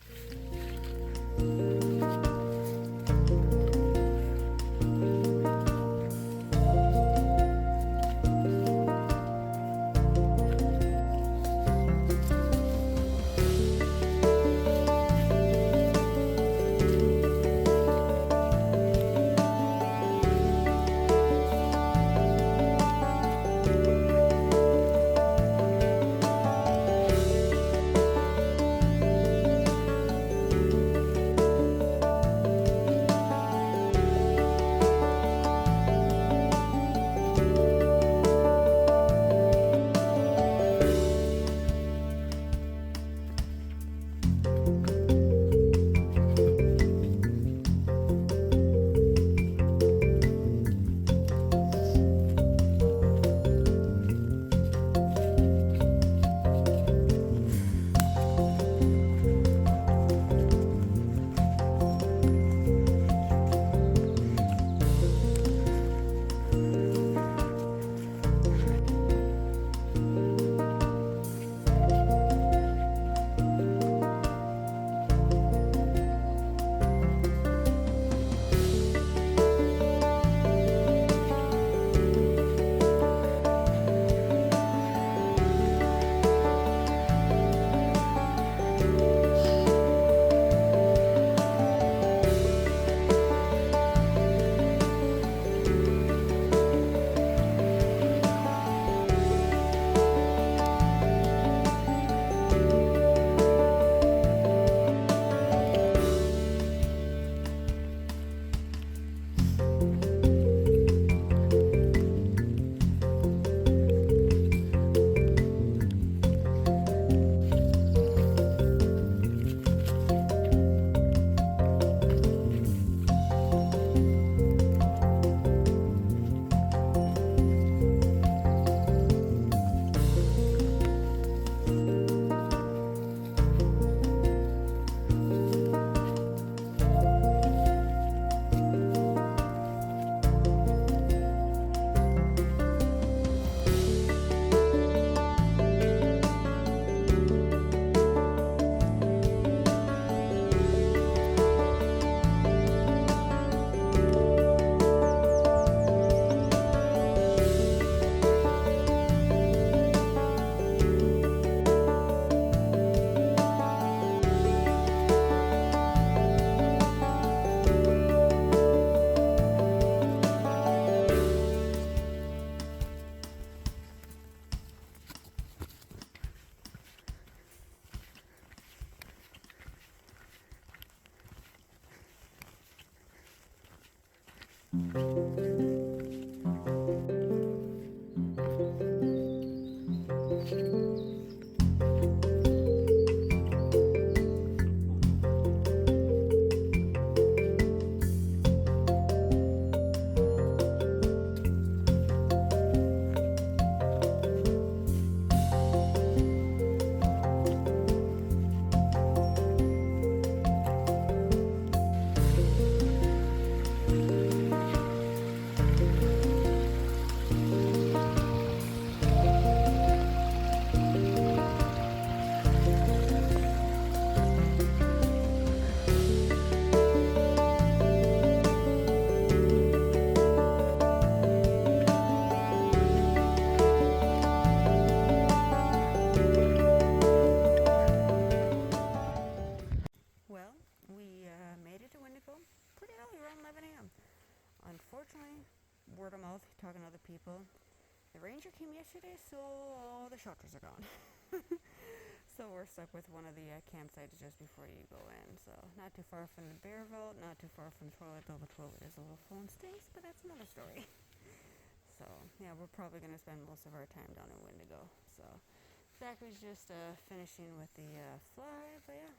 people. The ranger came yesterday, so all the shelters are gone. So we're stuck with one of the campsites just before you go in. So not too far from the bear vault, not too far from the toilet, though the toilet is a little full and stinks, but that's another story. So yeah, we're probably going to spend most of our time down in Windigo. So Zachary's just finishing with the fly, but yeah.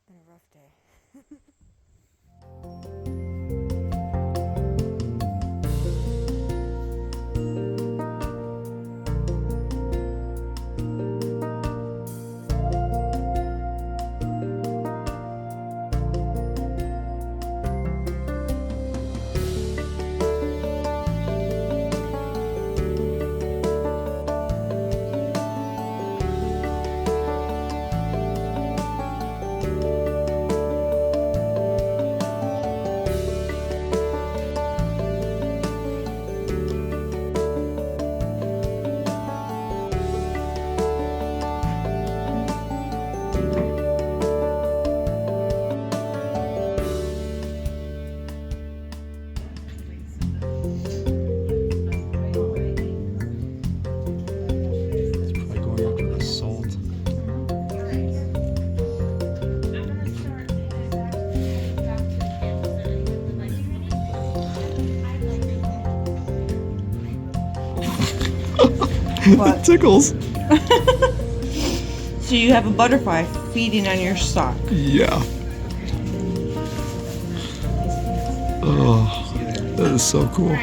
Been a rough day.
Probably going after the salt.
What?
Tickles.
So you have a butterfly feeding on your sock.
Yeah. Oh, that is so cool.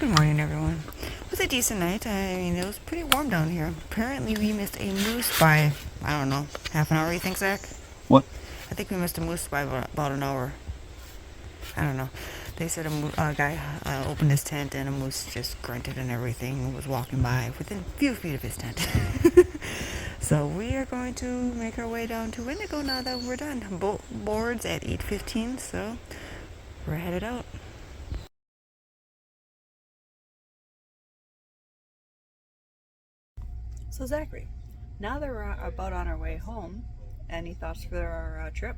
Good morning, everyone. It was a decent night. I mean, it was pretty warm down here. Apparently, we missed a moose by, I don't know, half an hour, you think, Zach?
What?
I think we missed a moose by about an hour. I don't know. They said a guy opened his tent and a moose just grunted and everything, was walking by within a few feet of his tent. So we are going to make our way down to Windigo now that we're done. Boards at 8:15, so we're headed out.
So Zachary, now that we're about on our way home, any thoughts for our trip?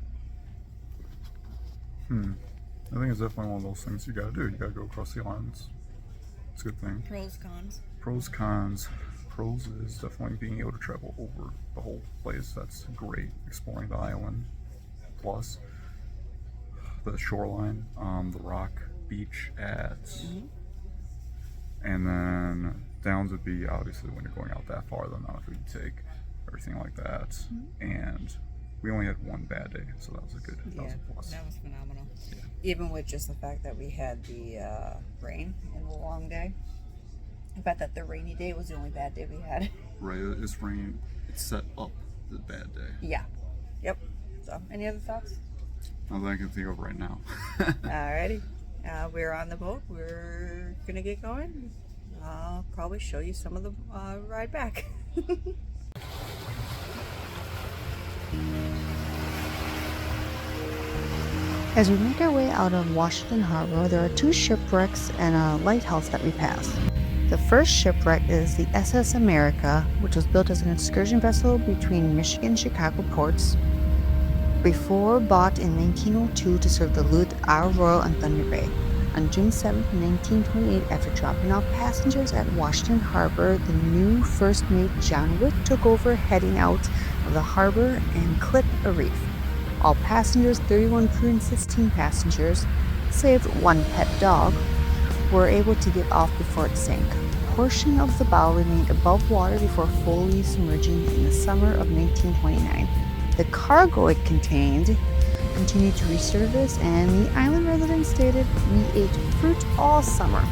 I think it's definitely one of those things you gotta do. You gotta go across the islands. It's a good thing.
Pros, cons?
Pros, cons. Pros is definitely being able to travel over the whole place. That's great. Exploring the island. Plus, the shoreline, the rock beach ads. And then downs would be obviously when you're going out that far, the amount of food you take, everything like that. And we only had one bad day, so that was a good, that was a plus.
That was phenomenal. Yeah. Even with just the fact that we had the rain and the long day. I bet that the rainy day was the only bad day we had.
Right, it's rain. It's set up the bad day.
Yeah. Yep. So, any other thoughts?
Not that I can think of right now.
Alrighty. We're on the boat. We're gonna get going. I'll probably show you some of the ride back.
As we make our way out of Washington Harbor, there are two shipwrecks and a lighthouse that we pass. The first shipwreck is the SS America, which was built as an excursion vessel between Michigan and Chicago ports, before bought in 1902 to serve the Lut, Isle Royale, and Thunder Bay. On June 7, 1928, after dropping off passengers at Washington Harbor, the new first mate John Witt took over, heading out of the harbor and clipped a reef. All passengers, 31 crew and 16 passengers, save one pet dog, were able to get off before it sank. A portion of the bow remained above water before fully submerging in the summer of 1929. The cargo it contained continued to resurface, and the island residents stated, "We ate fruit all summer."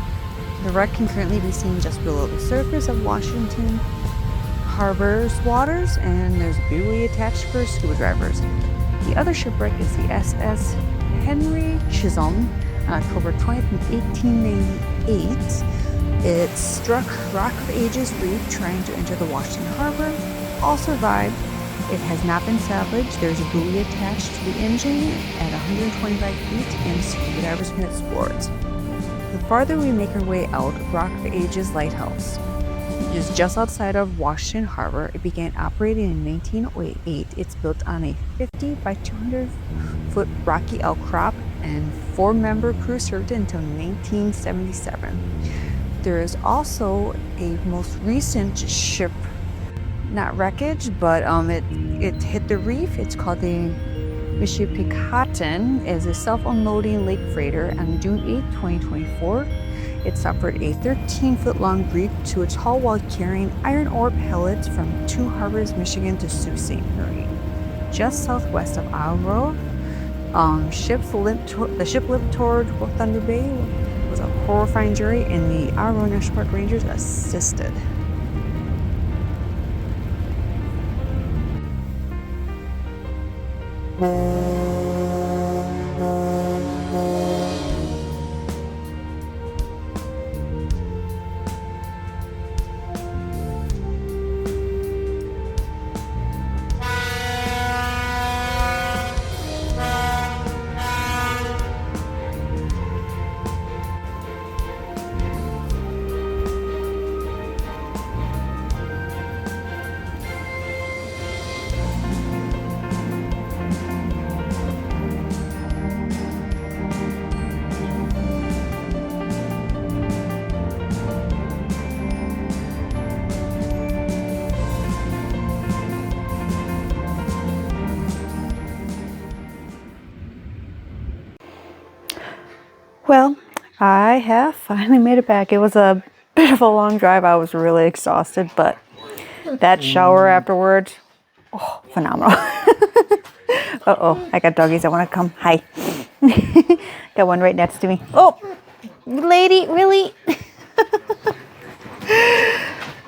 The wreck can currently be seen just below the surface of Washington Harbor's waters, and there's a buoy attached for scuba divers. The other shipwreck is the SS Henry Chisholm on October 20th, 1898. It struck Rock of Ages Reef trying to enter the Washington Harbor. All survived. It has not been salvaged. There's a buoy attached to the engine at 125 feet, and scuba divers can explore it. The farther we make our way out, Rock of Ages Lighthouse is just outside of Washington Harbor. It began operating in 1908. It's built on a 50 by 200 foot rocky outcrop, and 4-member crew served it until 1977. There is also a most recent ship, not wreckage, but it hit the reef. It's called the Michipicoten, is a self-unloading lake freighter on June 8, 2024. It suffered a 13-foot-long grief to its hull while carrying iron ore pellets from Two Harbors, Michigan to Sault Ste. Marie. Just southwest of Isle Royale, the ship limped toward Thunder Bay. It was a horrifying journey, and the Isle Royale National Park Rangers assisted. Well, I have finally made it back. It was a bit of a long drive. I was really exhausted, but that shower afterwards, oh, phenomenal. Uh-oh, I got doggies that want to come. Hi. Got one right next to me. Oh, lady, really?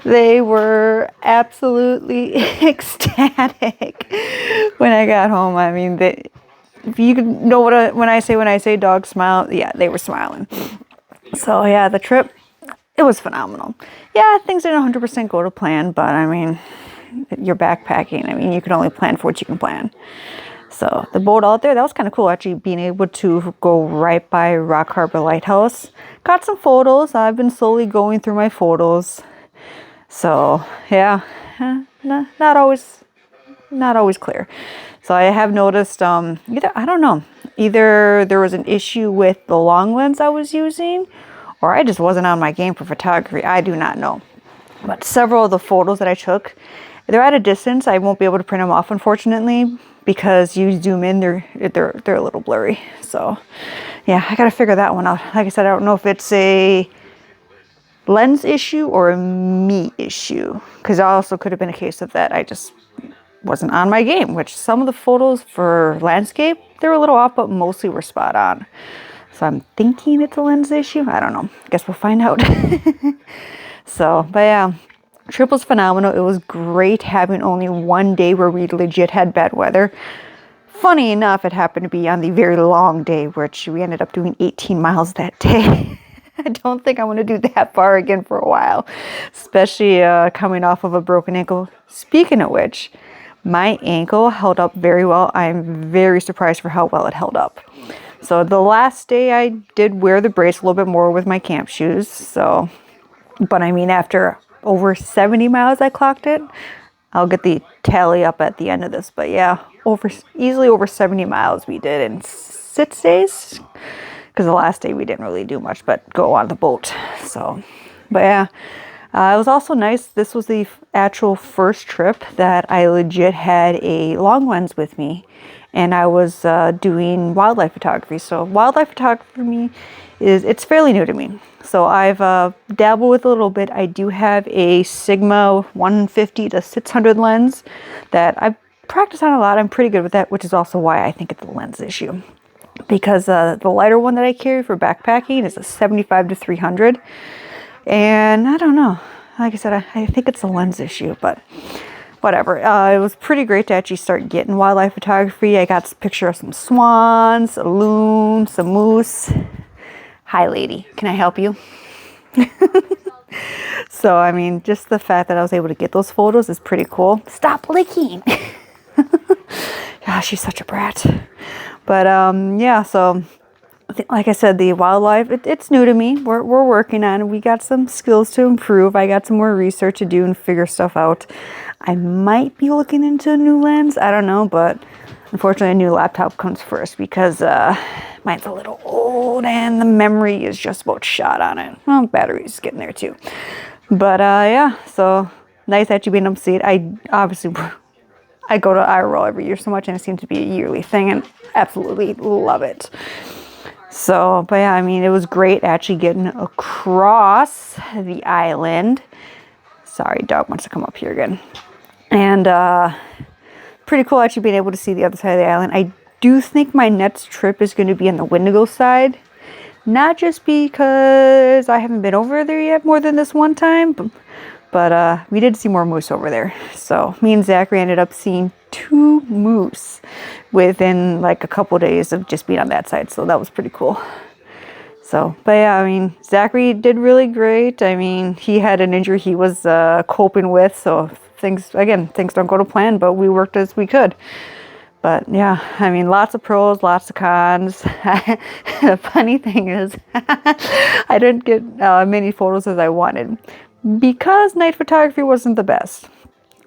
They were absolutely ecstatic when I got home. I mean, if you can know when I say dogs smile, yeah, they were smiling. So yeah, the trip, it was phenomenal. Yeah, things didn't 100% go to plan, but I mean, you're backpacking. I mean, you can only plan for what you can plan. So the boat out there, that was kind of cool, actually being able to go right by Rock Harbor Lighthouse. Got some photos. I've been slowly going through my photos. So yeah, not always clear. So I have noticed either there was an issue with the long lens I was using, or I just wasn't on my game for photography. I do not know. But several of the photos that I took, they're at a distance. I won't be able to print them off, unfortunately, because you zoom in, they're a little blurry. So yeah, I gotta figure that one out. Like I said, I don't know if it's a lens issue or a me issue, because it also could have been a case of that I just wasn't on my game, which some of the photos for landscape, they were a little off, but mostly were spot on. So I'm thinking it's a lens issue. I don't know. Guess we'll find out. So, but yeah, trip was phenomenal. It was great having only one day where we legit had bad weather. Funny enough, it happened to be on the very long day, which we ended up doing 18 miles that day. I don't think I want to do that far again for a while, especially coming off of a broken ankle. Speaking of which, my ankle held up very well. I'm very surprised for how well it held up. So the last day I did wear the brace a little bit more with my camp shoes. So, but I mean, after over 70 miles I clocked it. I'll get the tally up at the end of this, but yeah, easily over 70 miles we did in 6 days. Because the last day we didn't really do much but go on the boat. So, but yeah, it was also nice. This was the actual first trip that I legit had a long lens with me, and I was doing wildlife photography. So wildlife photography for me it's fairly new to me. So I've dabbled with a little bit. I do have a Sigma 150 to 600 lens that I practice on a lot. I'm pretty good with that, which is also why I think it's a lens issue. Because the lighter one that I carry for backpacking is a 75 to 300. And I don't know. Like I said, I think it's a lens issue, but whatever. It was pretty great to actually start getting wildlife photography. I got a picture of some swans, a loon, some moose. Hi, lady. Can I help you? So, I mean, just the fact that I was able to get those photos is pretty cool. Stop licking. Gosh, she's such a brat. But yeah, so like I said, the wildlife, it's new to me. We're working on it. We got some skills to improve. I got some more research to do and figure stuff out. I might be looking into a new lens. I don't know, but unfortunately a new laptop comes first because mine's a little old and the memory is just about shot on it. Well, battery's getting there too. But yeah, so nice actually being able to see it. I go to Isle Royale every year so much, and it seems to be a yearly thing, and absolutely love it. So, but yeah, I mean, it was great actually getting across the island. Sorry, dog wants to come up here again. And pretty cool actually being able to see the other side of the island. I do think my next trip is going to be on the Windigo side. Not just because I haven't been over there yet more than this one time, but we did see more moose over there. So me and Zachary ended up seeing 2 moose within like a couple days of just being on that side. So that was pretty cool. So, but yeah, I mean, Zachary did really great. I mean, he had an injury he was coping with. So things don't go to plan, but we worked as we could. But yeah, I mean, lots of pros, lots of cons. The funny thing is, I didn't get many photos as I wanted, because night photography wasn't the best.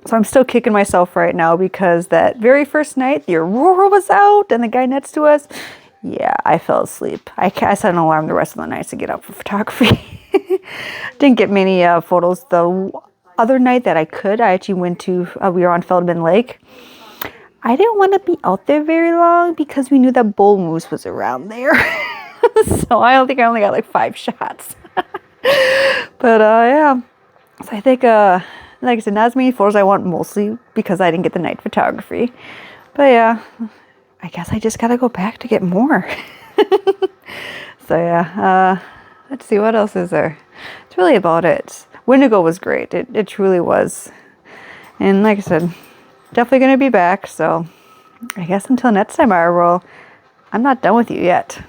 So I'm still kicking myself right now because that very first night, the aurora was out and the guy next to us, yeah, I fell asleep. I set an alarm the rest of the night to get up for photography. Didn't get many photos. The other night that I actually went to, we were on Feldtmann Lake. I didn't want to be out there very long because we knew that bull moose was around there. So I only got like 5 shots. But yeah, so I think like I said, not as many photos I want, mostly because I didn't get the night photography. But yeah, I guess I just gotta go back to get more. So yeah, let's see, what else is there? It's really about it. Windigo was great. It truly was. And like I said, definitely going to be back. So I guess until next time, I roll. I'm not done with you yet.